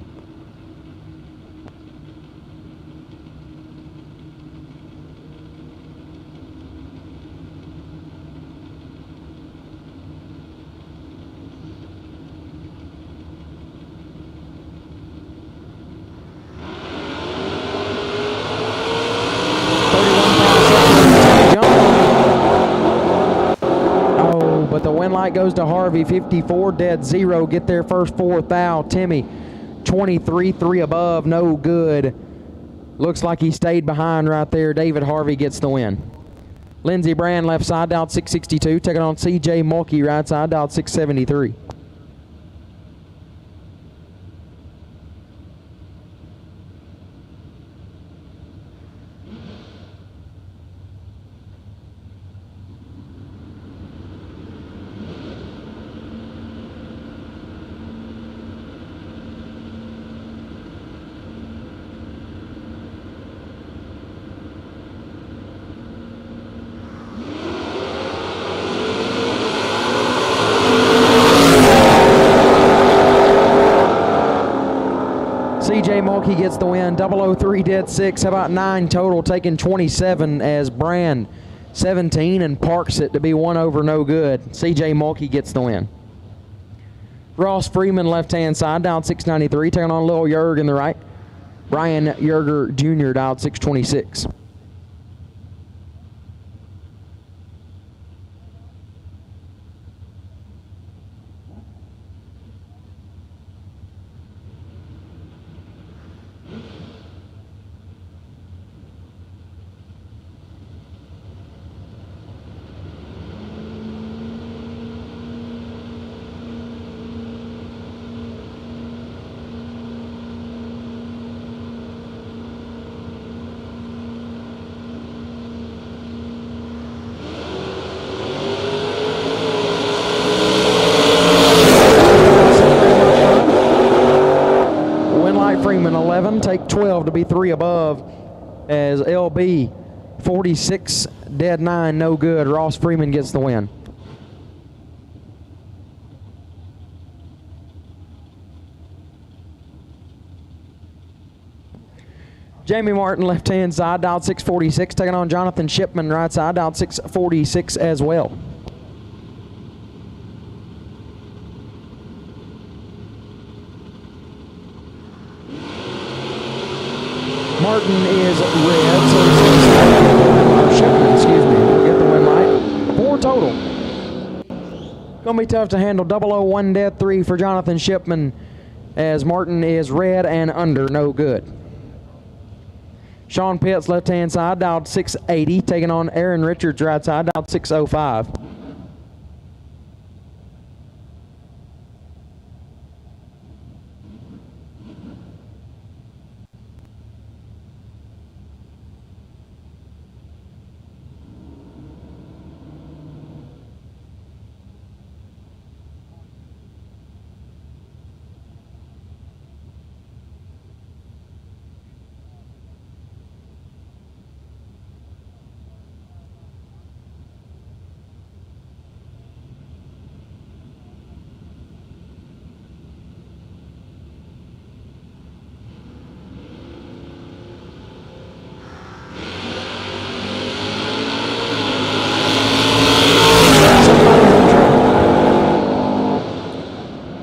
But the win light goes to Harvey, 54 dead 0. Get there first, 4th thou. Timmy, 23, 3 above, no good. Looks like he stayed behind right there. David Harvey gets the win. Lindsey Brand left side, dialed 662. Taking on CJ Mulkey right side, dialed 673. CJ Mulkey gets the win. 003 dead 6. How about 9 total? Taking 27 as Brand 17 and parks it to be 1 over, no good. CJ Mulkey gets the win. Ross Freeman left-hand side, dialed 693. Taking on Lil Yerg in the right. Brian Yerger Jr. dialed 626. Freeman 11, take 12 to be 3 above as LB 46 dead 9, no good. Ross Freeman gets the win. Jamie Martin left hand side, dialed 646, taking on Jonathan Shipman right side, dialed 646 as well. Martin is red, so Shipman, excuse me, will get the win light. 4 total. Gonna be tough to handle. 001 dead 3 for Jonathan Shipman as Martin is red and under, no good. Sean Pitts left hand side, dialed 680, taking on Aaron Richards right side, dialed 605.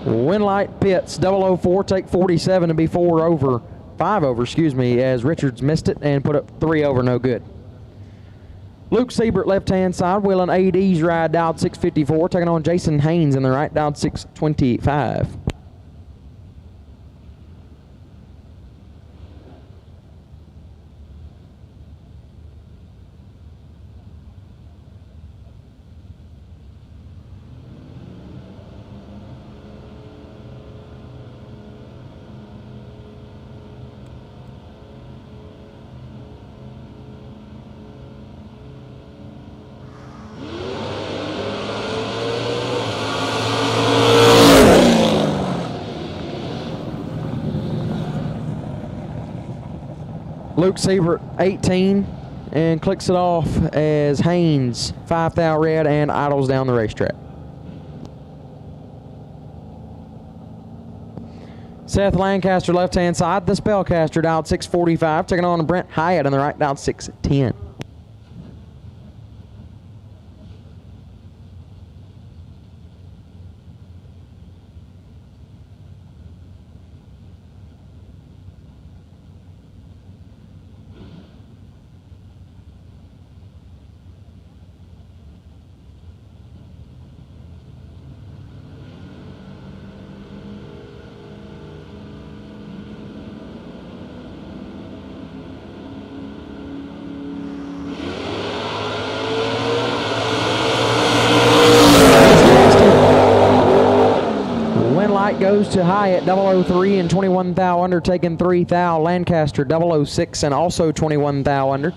Winlight Pitts, 004, take 47 to be 5 over, excuse me, as Richards missed it and put up 3 over, no good. Luke Siebert, left-hand side, wheeling AD's ride, dialed 654, taking on Jason Haynes in the right, dialed 625. Luke Siebert, 18, and clicks it off as Haynes, 5 thou red, and idles down the racetrack. Seth Lancaster, left-hand side. The Spellcaster, dialed 645, taking on Brent Hyatt on the right, dialed 610. Goes to Hyatt, 003 and 21 thou under, taking 3 thou. Lancaster, 006 and also 21 thou under.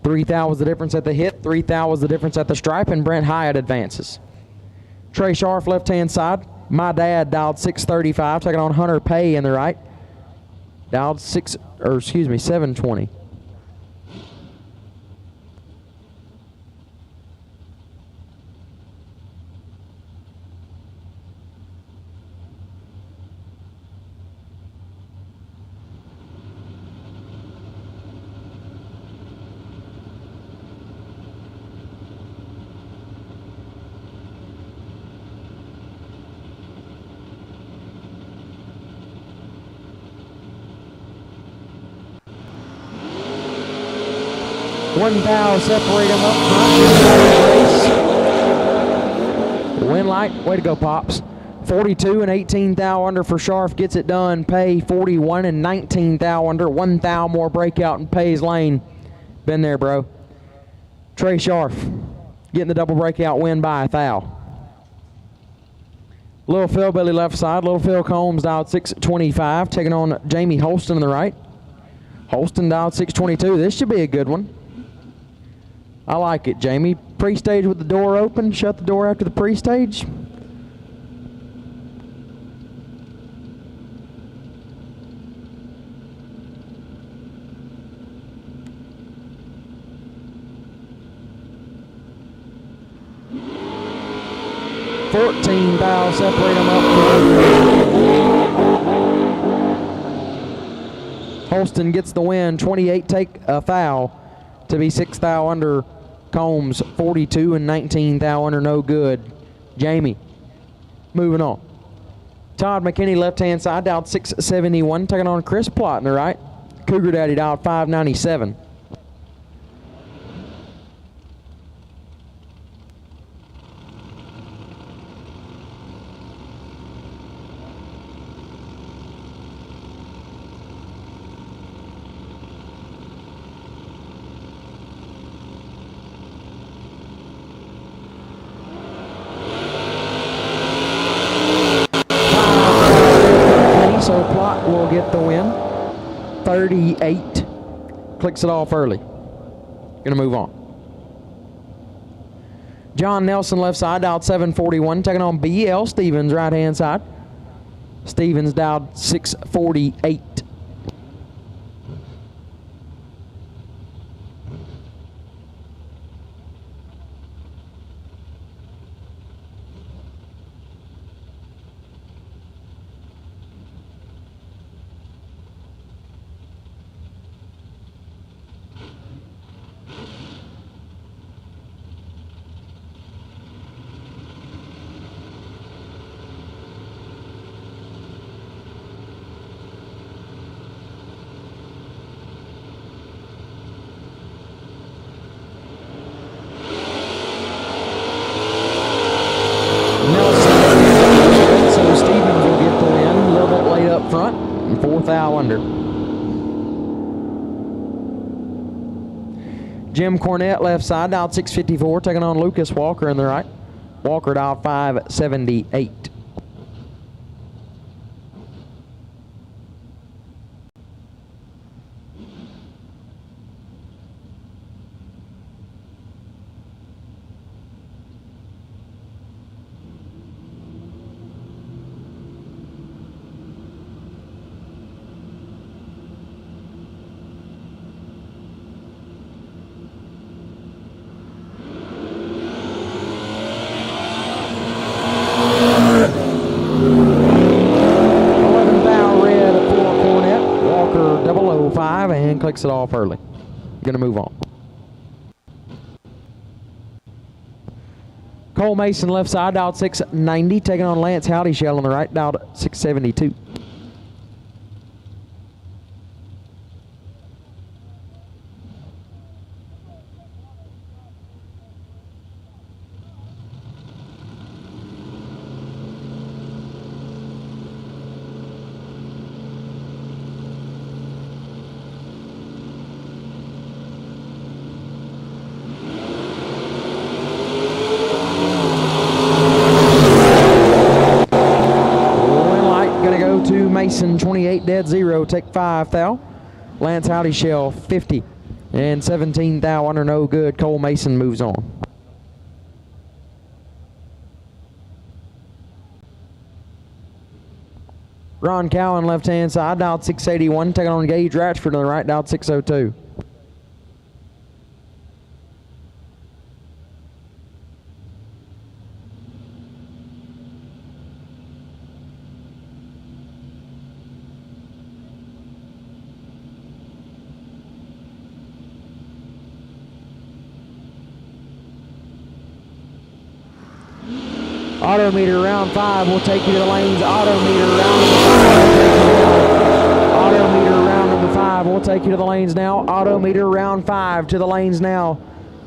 3 thou was the difference at the hit, 3 thou was the difference at the stripe, and Brent Hyatt advances. Trey Scharf, left-hand side. My Dad, dialed 635, taking on Hunter Pay in the right. Dialed 720. One thou separate them up front. Win light, way to go, Pops. 42 and 18 thou under for Scharf, gets it done. Pay 41 and 19 thou under. 1 thou more breakout in Pay's lane. Been there, bro. Trey Scharf getting the double breakout win by a thou. Little Phil Billy left side. Little Phil Combs dialed 625, taking on Jamie Holston on the right. Holston dialed 622. This should be a good one. I like it, Jamie. Pre-stage with the door open. Shut the door after the pre-stage. $14 thou separate them up. Holston gets the win. 28 take a foul to be 6 thou under. Combs 42 and 19 thou under, no good. Jamie moving on. Todd McKinney, left hand side, dialed 671, taking on Chris Plott in the right. Cougar Daddy dialed 597. So Plott will get the win. 38. Clicks it off early. Gonna move on. John Nelson, left side, dialed 741, taking on BL Stevens, right hand side. Stevens dialed 648. Front and 4 thou under. Jim Cornette, left side, dialed 654, taking on Lucas Walker in the right. Walker dialed 578. and clicks it off early. Gonna move on. Cole Mason left side, dialed 690, taking on Lance Howdyshell on the right, dialed 672. Mason 28 dead 0, take 5 thou. Lance Howdyshell 50 and 17 thou under no good. Cole Mason moves on. Ron Cowan left hand side, dialed 681, taking on Gage Ratchford on the right, dialed 602. Autometer round 5 will take you to the lanes. Autometer round number 5 will take you to the lanes now. Autometer round 5 to the lanes now.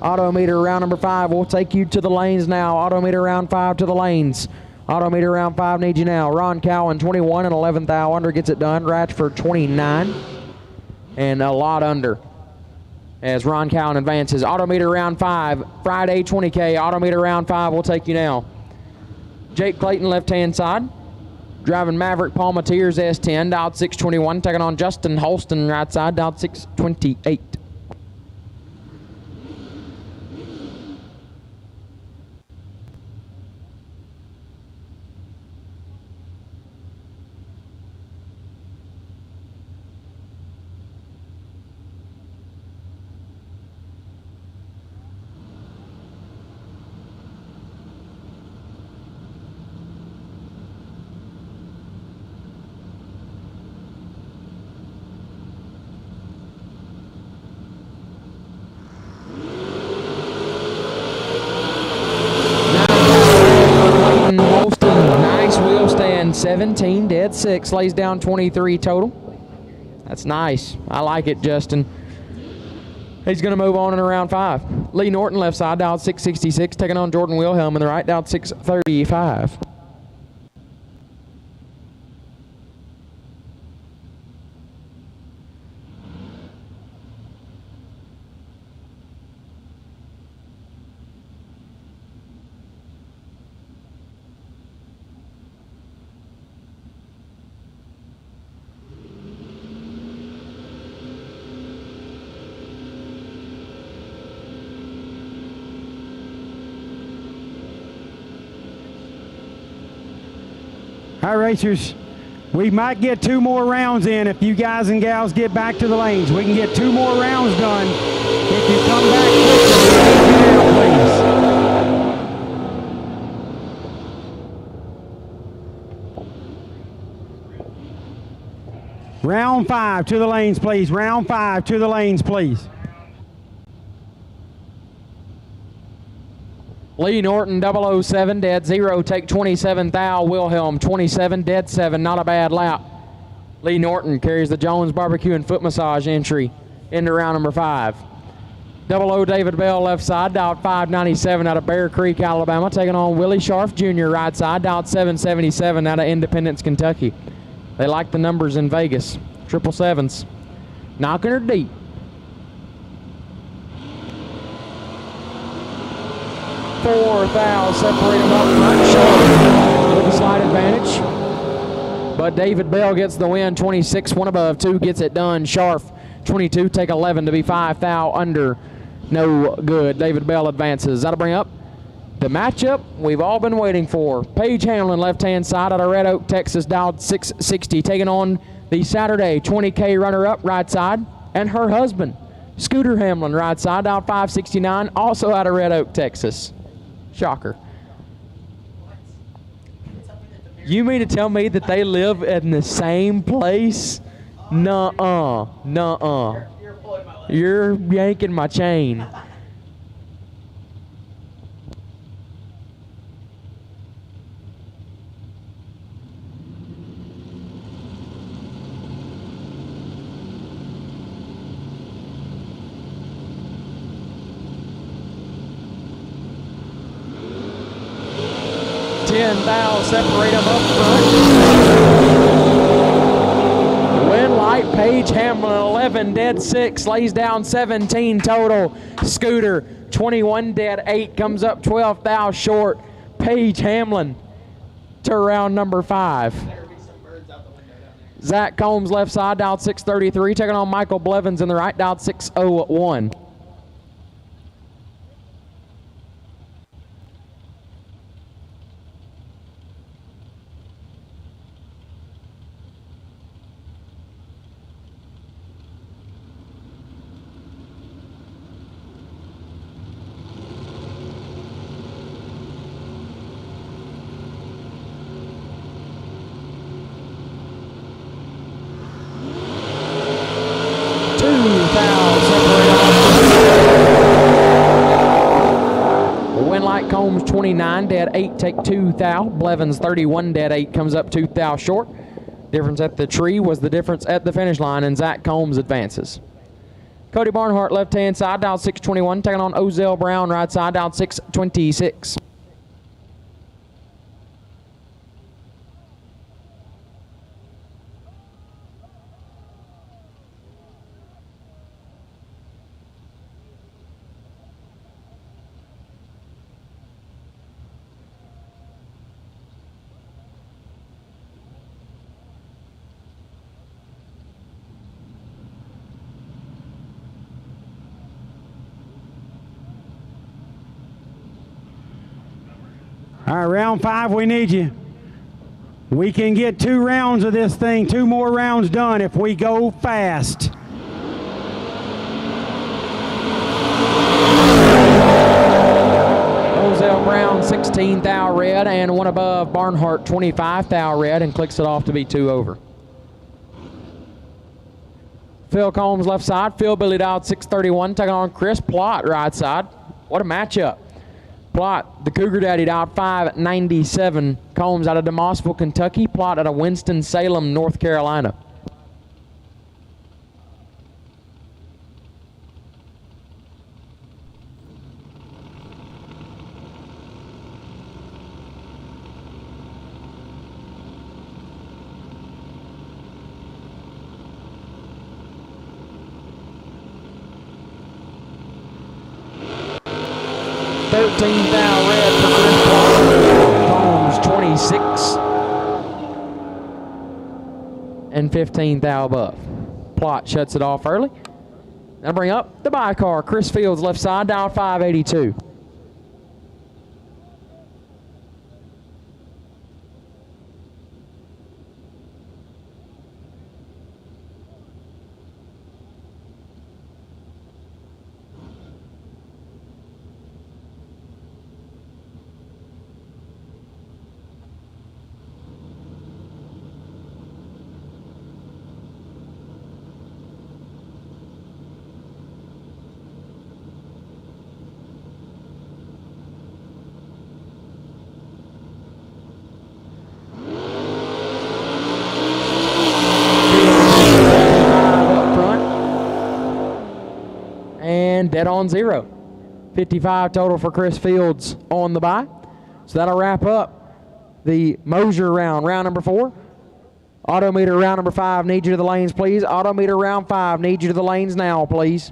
Autometer round number 5 will take you to the lanes now. Autometer round 5 to the lanes. Autometer round 5 needs you now. Ron Cowan 21 and 11 thou under gets it done. Ratchford 29 and a lot under as Ron Cowan advances. Autometer round 5, Friday 20K. Autometer round 5 will take you now. Jake Clayton left-hand side, driving Maverick Palmatiers S10, dialed 621, taking on Justin Holston right side, dialed 628. Nice wheel stand, 17 dead 6, lays down 23 total. That's nice. I like it, Justin. He's going to move on in round 5. Lee Norton left side, dialed 666, taking on Jordan Wilhelm in the right, dialed 635. All right, racers, we might get 2 more rounds in if you guys and gals get back to the lanes. We can get 2 more rounds done if you come back quickly, please. Round 5 to the lanes, please. Round 5 to the lanes, please. Lee Norton 007 dead 0, take 27 thou. Wilhelm 27 dead 7, not a bad lap. Lee Norton carries the Jones Barbecue and Foot Massage entry into round number 5. 00 David Bell left side, dialed 597 out of Bear Creek, Alabama, taking on Willie Scharf Jr. right side, dialed 777 out of Independence, Kentucky. They like the numbers in Vegas. 777s. Knocking her deep. Four thou separate them up front, short with a slight advantage. But David Bell gets the win, 26, 1 above, 2 gets it done. Scharf, 22, take 11 to be 5 thou under, no good. David Bell advances. That'll bring up the matchup we've all been waiting for. Paige Hamlin, left-hand side out of Red Oak, Texas, dialed 660, taking on the Saturday 20K runner-up, right side, and her husband, Scooter Hamlin, right side, dialed 569, also out of Red Oak, Texas. Shocker. You mean to tell me that they live in the same place? Nuh-uh. Nuh-uh. You're yanking my chain. Separate them up front. Win light, Paige Hamlin 11 dead 6, lays down 17 total. Scooter 21 dead 8, comes up 12 thou short. Paige Hamlin to round number 5. Zach Combs left side, dialed 633, taking on Michael Blevins in the right, dialed 601. Combs 29 dead 8, take 2 thou. Blevins 31 dead 8, comes up 2 thou short. Difference at the tree was the difference at the finish line, and Zach Combs advances. Cody Barnhart left hand side, dialed 621, taking on Ozell Brown right side, dialed 626. All right, round 5, we need you. We can get 2 rounds of this thing, 2 more rounds done if we go fast. Ozell Brown 16 thou red, and one above Barnhart 25 thou red, and clicks it off to be 2 over. Phil Combs left side, Phil Billy dialed 631, taking on Chris Plott right side. What a matchup. Plott, the Cougar Daddy, dialed 597. Combs out of DeMossville, Kentucky. Plott out of Winston-Salem, North Carolina. $13,000 red for Chris Plott. Combs 26. And $15,000 above. Plott shuts it off early. Now bring up the bye car. Chris Fields left side, dial 582. Dead on 0. 55 total for Chris Fields on the bye. So that'll wrap up the Mosier round, round number 4. Autometer round number 5, need you to the lanes, please. Autometer round 5, need you to the lanes now, please.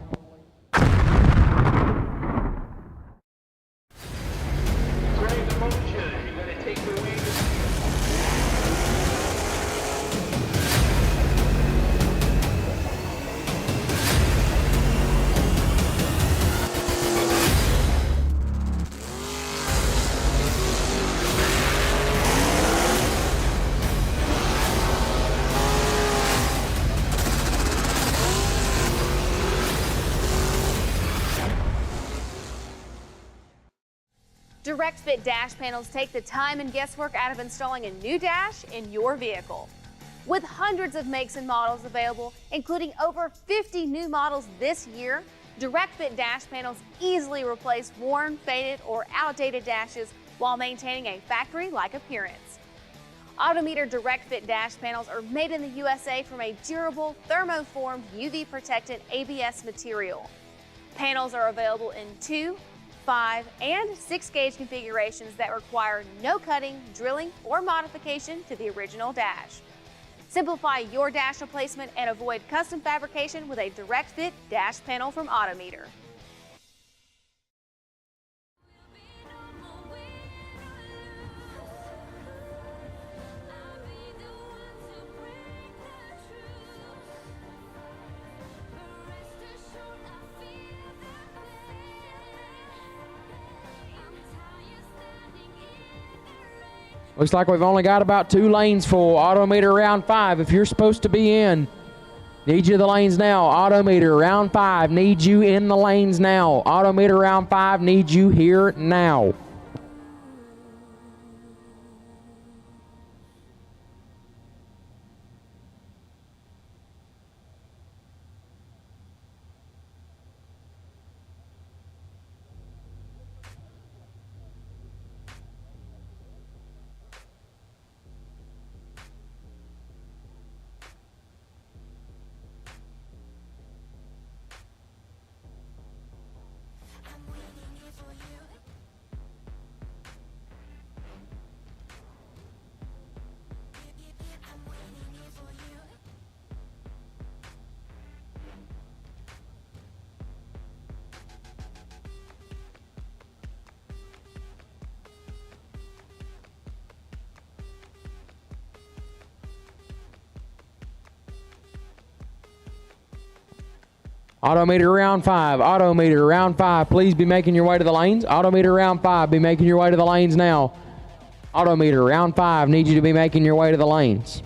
DirectFit dash panels take the time and guesswork out of installing a new dash in your vehicle. With hundreds of makes and models available, including over 50 new models this year, direct fit dash panels easily replace worn, faded, or outdated dashes while maintaining a factory-like appearance. Autometer direct fit dash panels are made in the USA from a durable, thermoformed, UV-protected ABS material. Panels are available in 2, 5, and 6 gauge configurations that require no cutting, drilling, or modification to the original dash. Simplify your dash replacement and avoid custom fabrication with a direct fit dash panel from Autometer. Looks like we've only got about 2 lanes full. Autometer round 5. If you're supposed to be in, need you in the lanes now. Autometer round 5 needs you in the lanes now. Autometer round 5 needs you here now. Autometer round 5. Autometer round 5. Please be making your way to the lanes. Autometer round 5. Be making your way to the lanes now. Autometer round 5. Need you to be making your way to the lanes.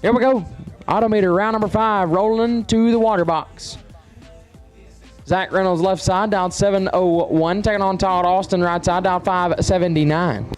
Here we go. Autometer round number 5, rolling to the water box. Zach Reynolds left side, down 701. Taking on Todd Austin right side, down 579.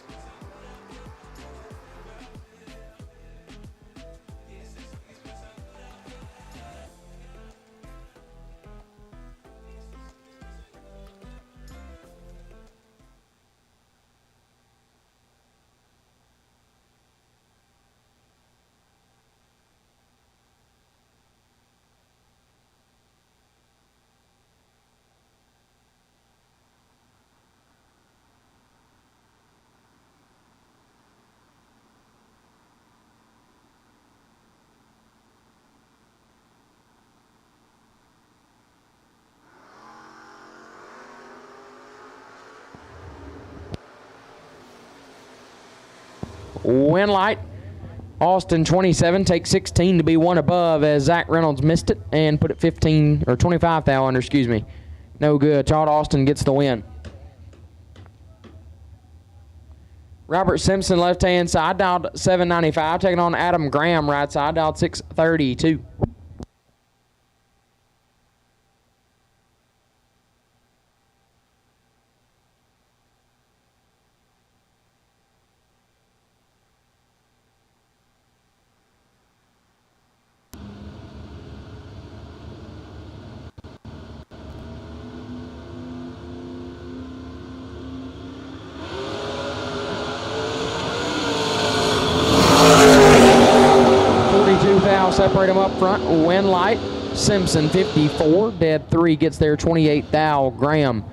Win light. Austin 27 takes 16 to be one above as Zach Reynolds missed it and put it 15 or 25 thou under, excuse me. No good. Todd Austin gets the win. Robert Simpson left hand side, dialed 795, taking on Adam Graham right side, dialed 632. Separate them up front. Win light. Simpson 54. Dead 3 gets there 28 thou. Graham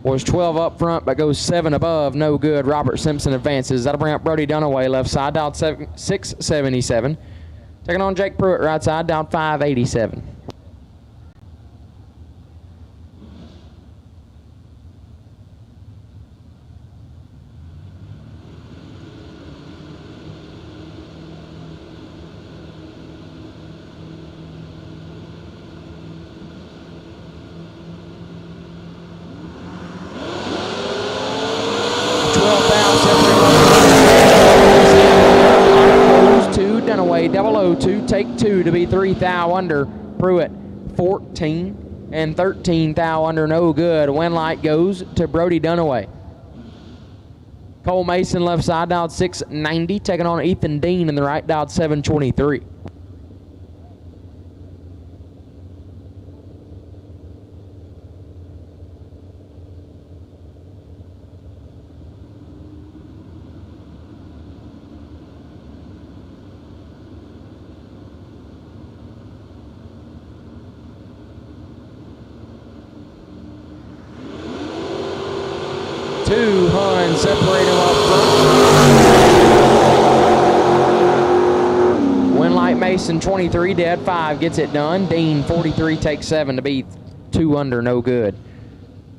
was 12 up front but goes 7 above. No good. Robert Simpson advances. That'll bring up Brody Dunaway left side, dialed 677. Taking on Jake Pruitt right side, down 587. Dunaway 002, take 2 to be 3 thou under. Pruitt 14 and 13 thou under, no good. Win light goes to Brody Dunaway. Cole Mason left side, dialed 690, taking on Ethan Dean in the right, dialed 723. Two Hun separate them up front. Win light Mason 23, dead 5 gets it done. Dean 43 takes 7 to be 2 under, no good.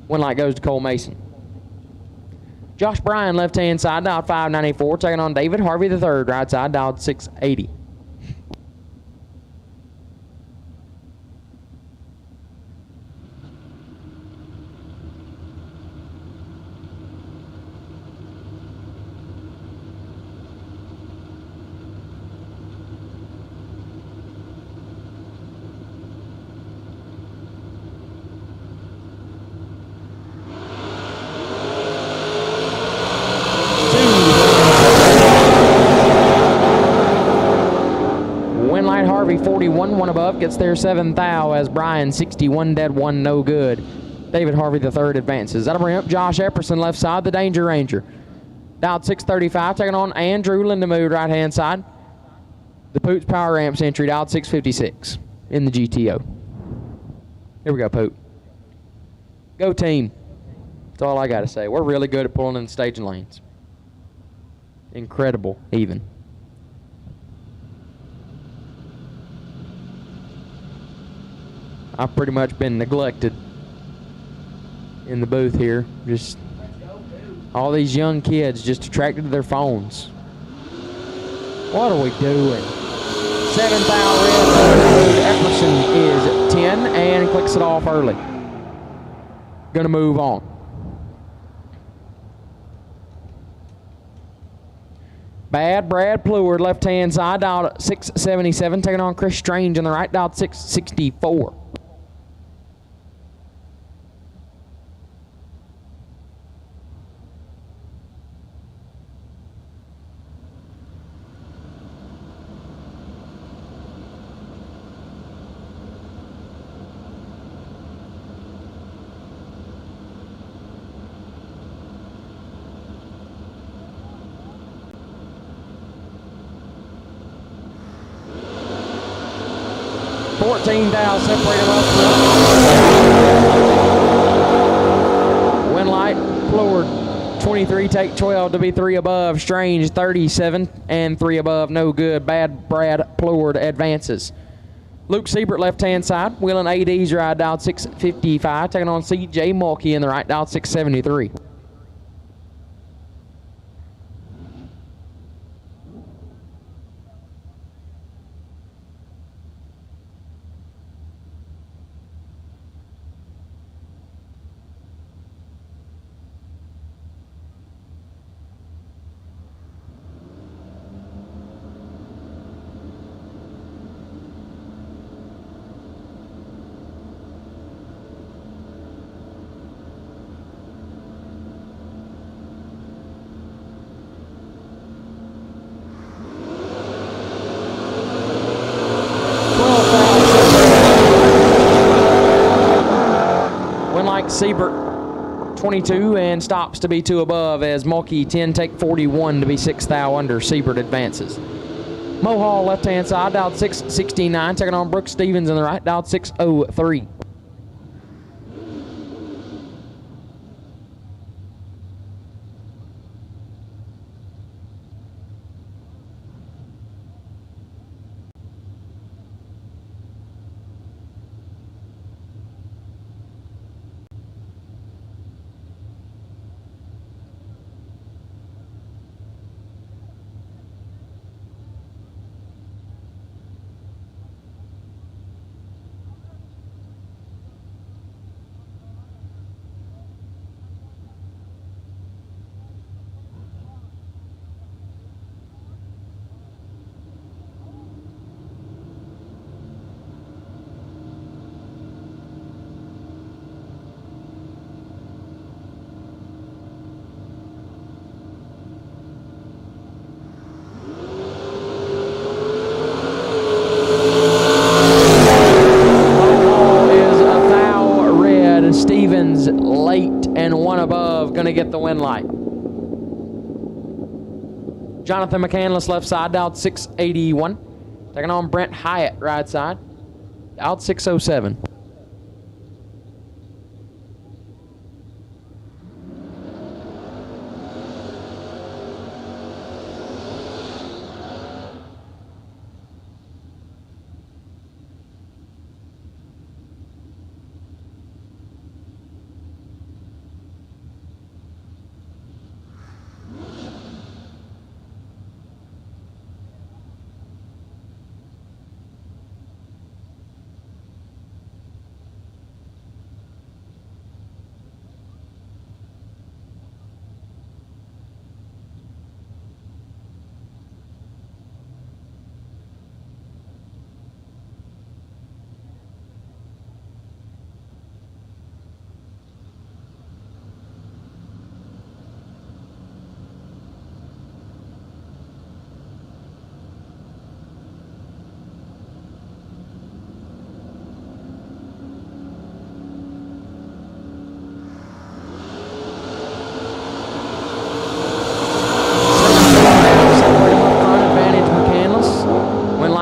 Win light goes to Cole Mason. Josh Bryan left hand side, dialed 594, taking on David Harvey III right side, dialed 680. Harvey 41, 1 above, gets there 7 thou as Bryan 61, dead 1, no good. David Harvey III advances. That'll bring up Josh Epperson left side, the Danger Ranger. Dialed 635, taking on Andrew Lindemood right hand side. The Poots Power Ramps entry, dialed 656 in the GTO. Here we go, Poot. Go team. That's all I got to say. We're really good at pulling in the staging lanes. Incredible, even. I've pretty much been neglected in the booth here. Just all these young kids just attracted to their phones. What are we doing? 7 thou red. Epperson is 10 and clicks it off early. Gonna move on. Bad Brad Pleward, left hand side, dialed 677, taking on Chris Strange on the right, dialed 664. 14 thou, separate them up. Wind light, Plord, 23, take 12 to be 3 above. Strange, 37 and 3 above, no good. Bad Brad Plord advances. Luke Siebert, left-hand side. Wheeling AD's ride, dialed 655. Taking on CJ Mulkey in the right, dialed 673. Siebert 22 and stops to be 2 above as Mulkey 10 take 41 to be 6 thou under. Siebert advances. Mohall left hand side, dialed 669, taking on Brooks Stevens in the right, dialed 603. Late and 1 above, gonna get the wind light. Jonathan McCandless left side, dialed 681. Taking on Brent Hyatt, right side, dialed 607.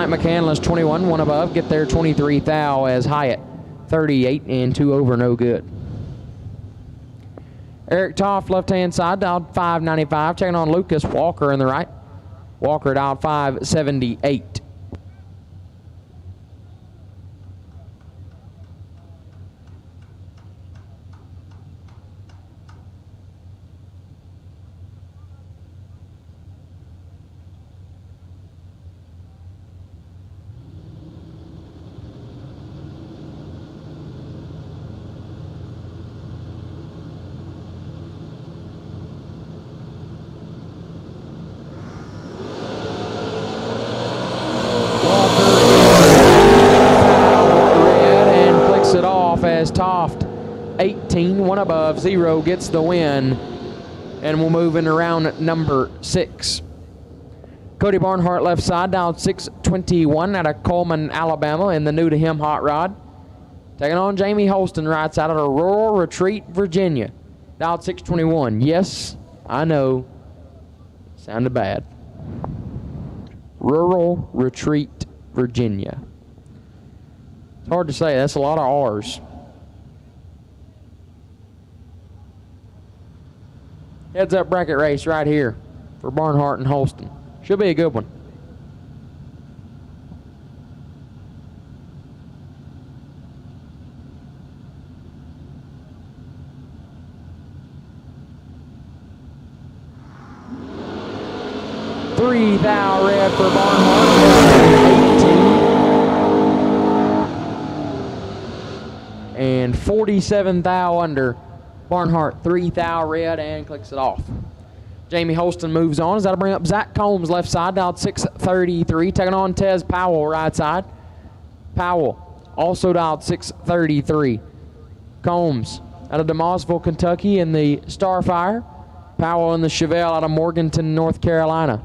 McCandless 21, 1 above, get there 23 thou as Hyatt 38 and 2 over, no good. Eric Toft, left hand side, dialed 595, taking on Lucas Walker in the right. Walker dialed 578. As Toft 18, 1 above, 0 gets the win, and we'll move into round number 6. Cody Barnhart left side, dialed 621 out of Coleman, Alabama in the new to him hot rod. Taking on Jamie Holston right side out of Rural Retreat, Virginia, dialed 621. Yes, I know, sounded bad. Rural Retreat, Virginia. It's hard to say. That's a lot of R's. Heads up bracket race right here for Barnhart and Holston. Should be a good one. $3,000 red for Barnhart. 18. And $47,000 under. Barnhart, $3,000 red, and clicks it off. Jamie Holston moves on as that'll bring up Zach Combs left side, dialed 633, taking on Tez Powell right side. Powell also dialed 633. Combs out of DeMossville, Kentucky in the Starfire. Powell in the Chevelle out of Morganton, North Carolina.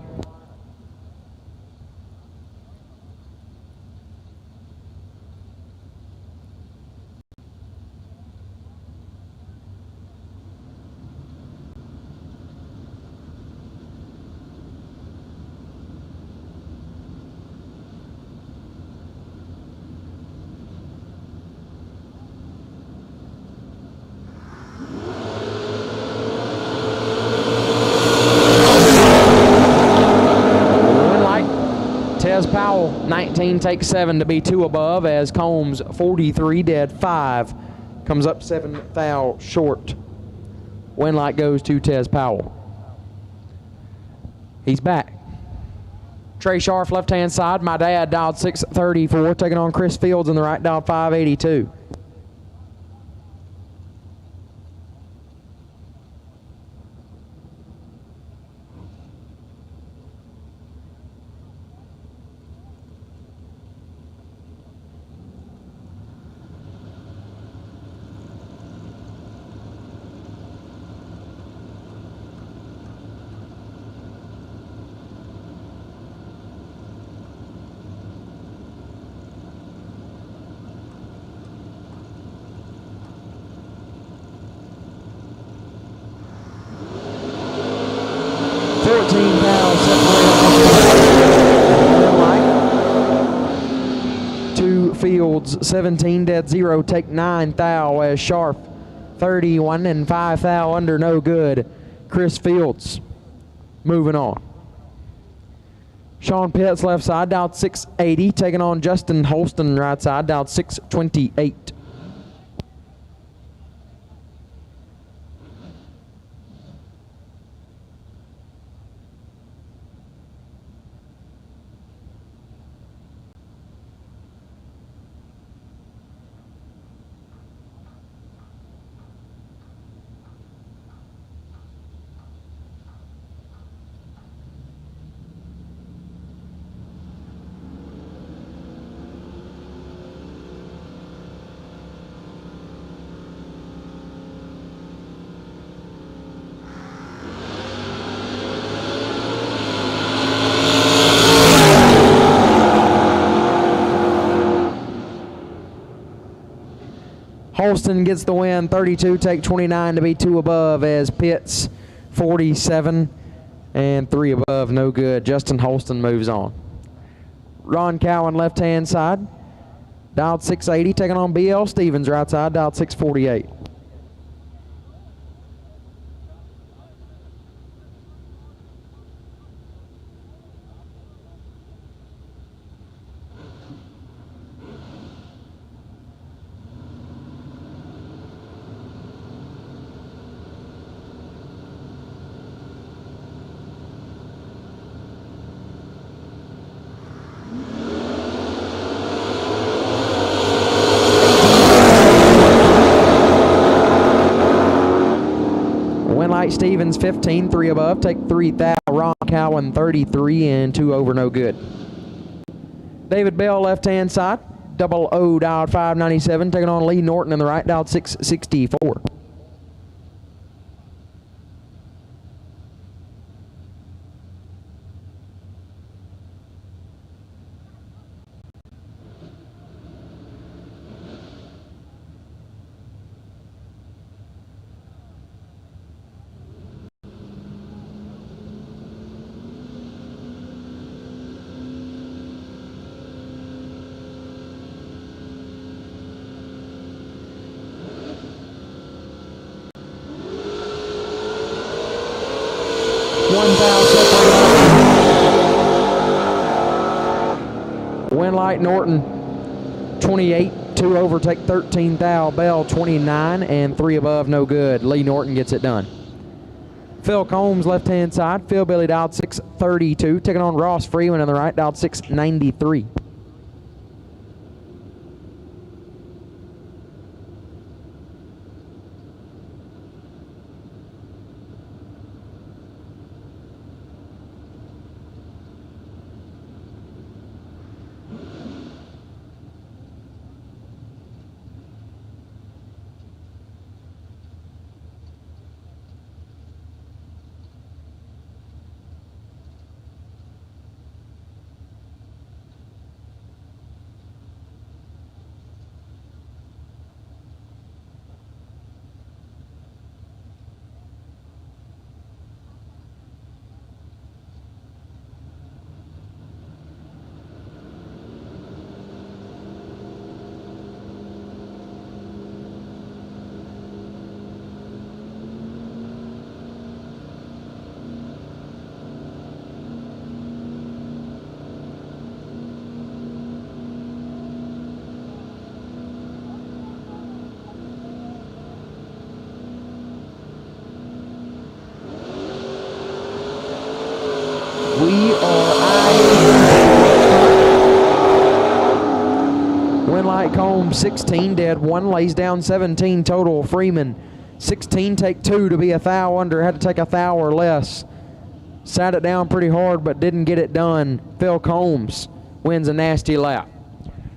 Powell, 19, takes 7 to be 2 above, as Combs, 43, dead 5, comes up 7 thou short. Win light goes to Tez Powell. He's back. Trey Scharf, left-hand side. My dad dialed 634, taking on Chris Fields in the right, dialed 582. Fields, 17, dead 0, take 9 thou, as Sharp, 31 and 5 thou under, no good. Chris Fields moving on. Sean Pitts, left side, dialed 680, taking on Justin Holston, right side, dialed 628. Holston gets the win, 32, take 29 to be 2 above, as Pitts, 47 and 3 above, no good. Justin Holston moves on. Ron Cowan, left-hand side, dialed 680, taking on BL Stevens, right side, dialed 648. Stevens, 15, 3 above, take 3 thou. Ron Cowan, 33 and 2 over, no good. David Bell, left-hand side, 00, dialed 597, taking on Lee Norton in the right, dialed 664. Winlight Norton 28, 2 over, take 13 thou. Bell 29, and 3 above, no good. Lee Norton gets it done. Phil Combs, left-hand side. Phil Billy dialed 632, taking on Ross Freeman on the right, dialed 693. We are Winlight Combs 16 dead, 1 lays down, 17 total. Freeman 16 take 2 to be a thou under, had to take a thou or less. Sat it down pretty hard but didn't get it done. Phil Combs wins a nasty lap.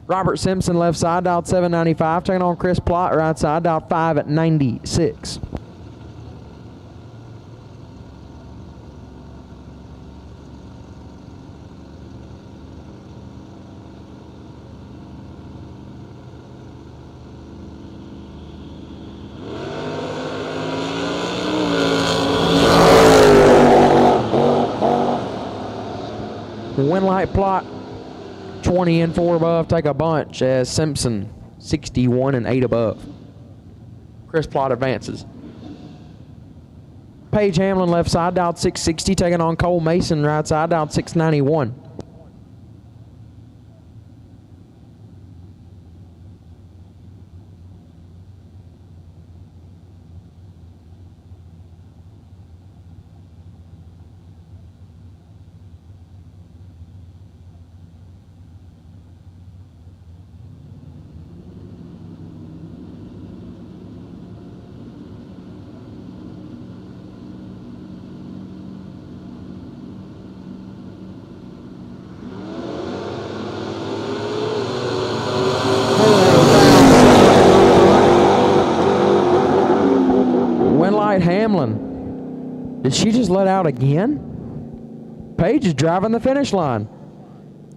Robert Simpson left side dialed 795, taking on Chris Plott right side dialed 5 at 96. Winlight Plott 20 and 4 above, take a bunch as Simpson 61 and 8 above. Chris Plott advances. Paige Hamlin left side dialed 660, taking on Cole Mason right side dialed 691. Hamlin. Did she just let out again? Paige is driving the finish line.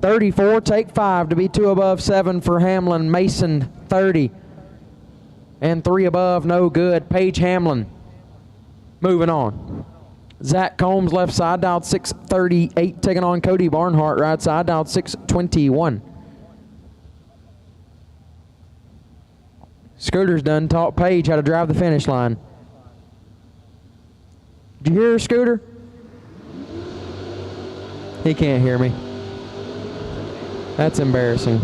34, take 5 to be 2 above, 7 for Hamlin. Mason 30 and 3 above, no good. Paige Hamlin moving on. Zach Combs left side dialed 638, taking on Cody Barnhart right side dialed 621. Scooter's done taught Paige how to drive the finish line. Did you hear her, Scooter? He can't hear me. That's embarrassing.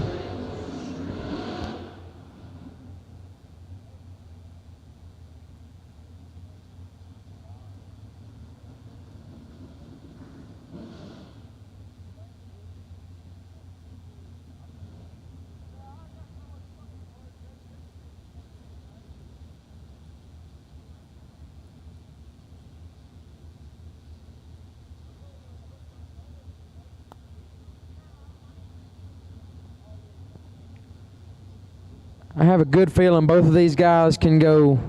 I have a good feeling both of these guys can go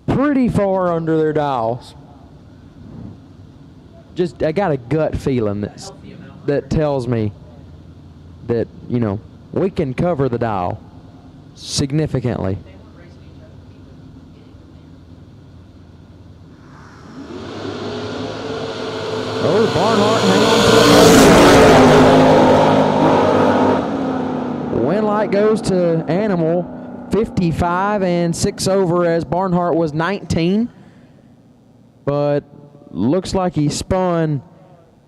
pretty far under their dials. Just, I got a gut feeling that tells me that, you know, we can cover the dial significantly. Oh, Barnhart, hang on to the Winlight goes to Animal, 55 and 6 over as Barnhart was 19. But looks like he spun,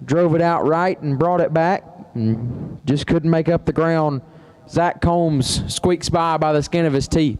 drove it out right and brought it back. And just couldn't make up the ground. Zach Combs squeaks by the skin of his teeth.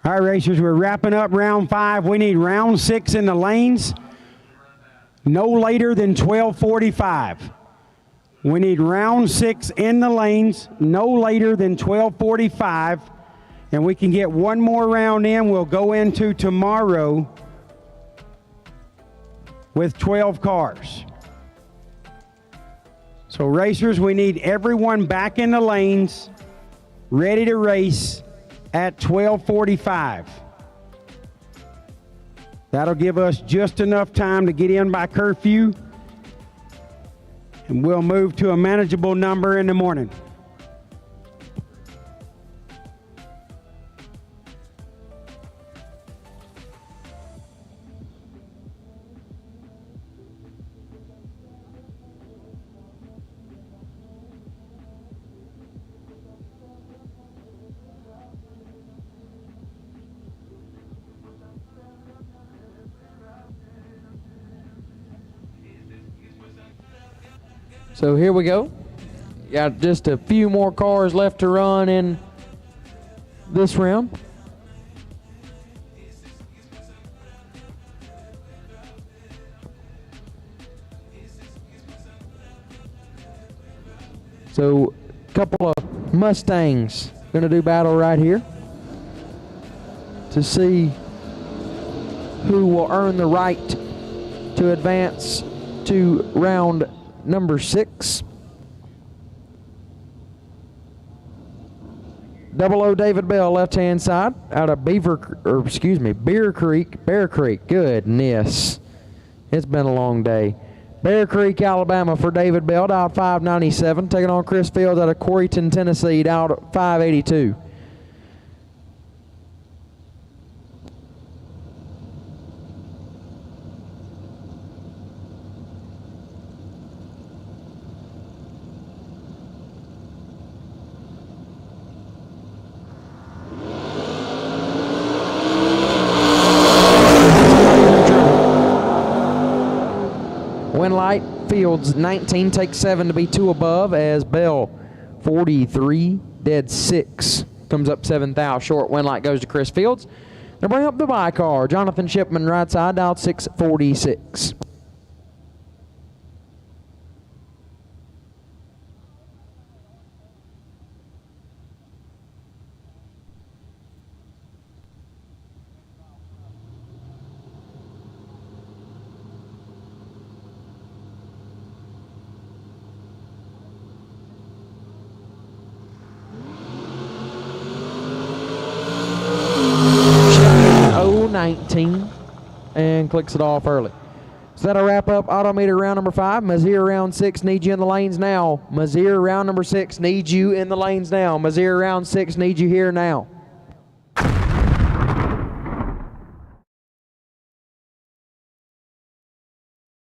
All right, racers, we're wrapping up round 5. We need round 6 in the lanes no later than 12:45. We need round 6 in the lanes no later than 12:45. And we can get one more round in. We'll go into tomorrow with 12 cars. So racers, we need everyone back in the lanes, ready to race at 12:45. That'll give us just enough time to get in by curfew, and we'll move to a manageable number in the morning. So here we go. Got just a few more cars left to run in this round. So a couple of Mustangs going to do battle right here to see who will earn the right to advance to round number 6. 00 David Bell, left-hand side, out of Bear Creek. Goodness, it's been a long day. Bear Creek, Alabama for David Bell, dialed 597. Taking on Chris Fields out of Coreyton, Tennessee, dialed 582. Light Fields 19 takes 7 to be 2 above, as Bell 43 dead 6 comes up 7 thou short. Winlight goes to Chris Fields. They'll bring up the by car. Jonathan Shipman right side, dialed 646. And clicks it off early. So that'll wrap up Autometer round number 5. Mazier round 6 needs you in the lanes now. Mazier round number 6 needs you in the lanes now. Mazier round 6 needs you here now.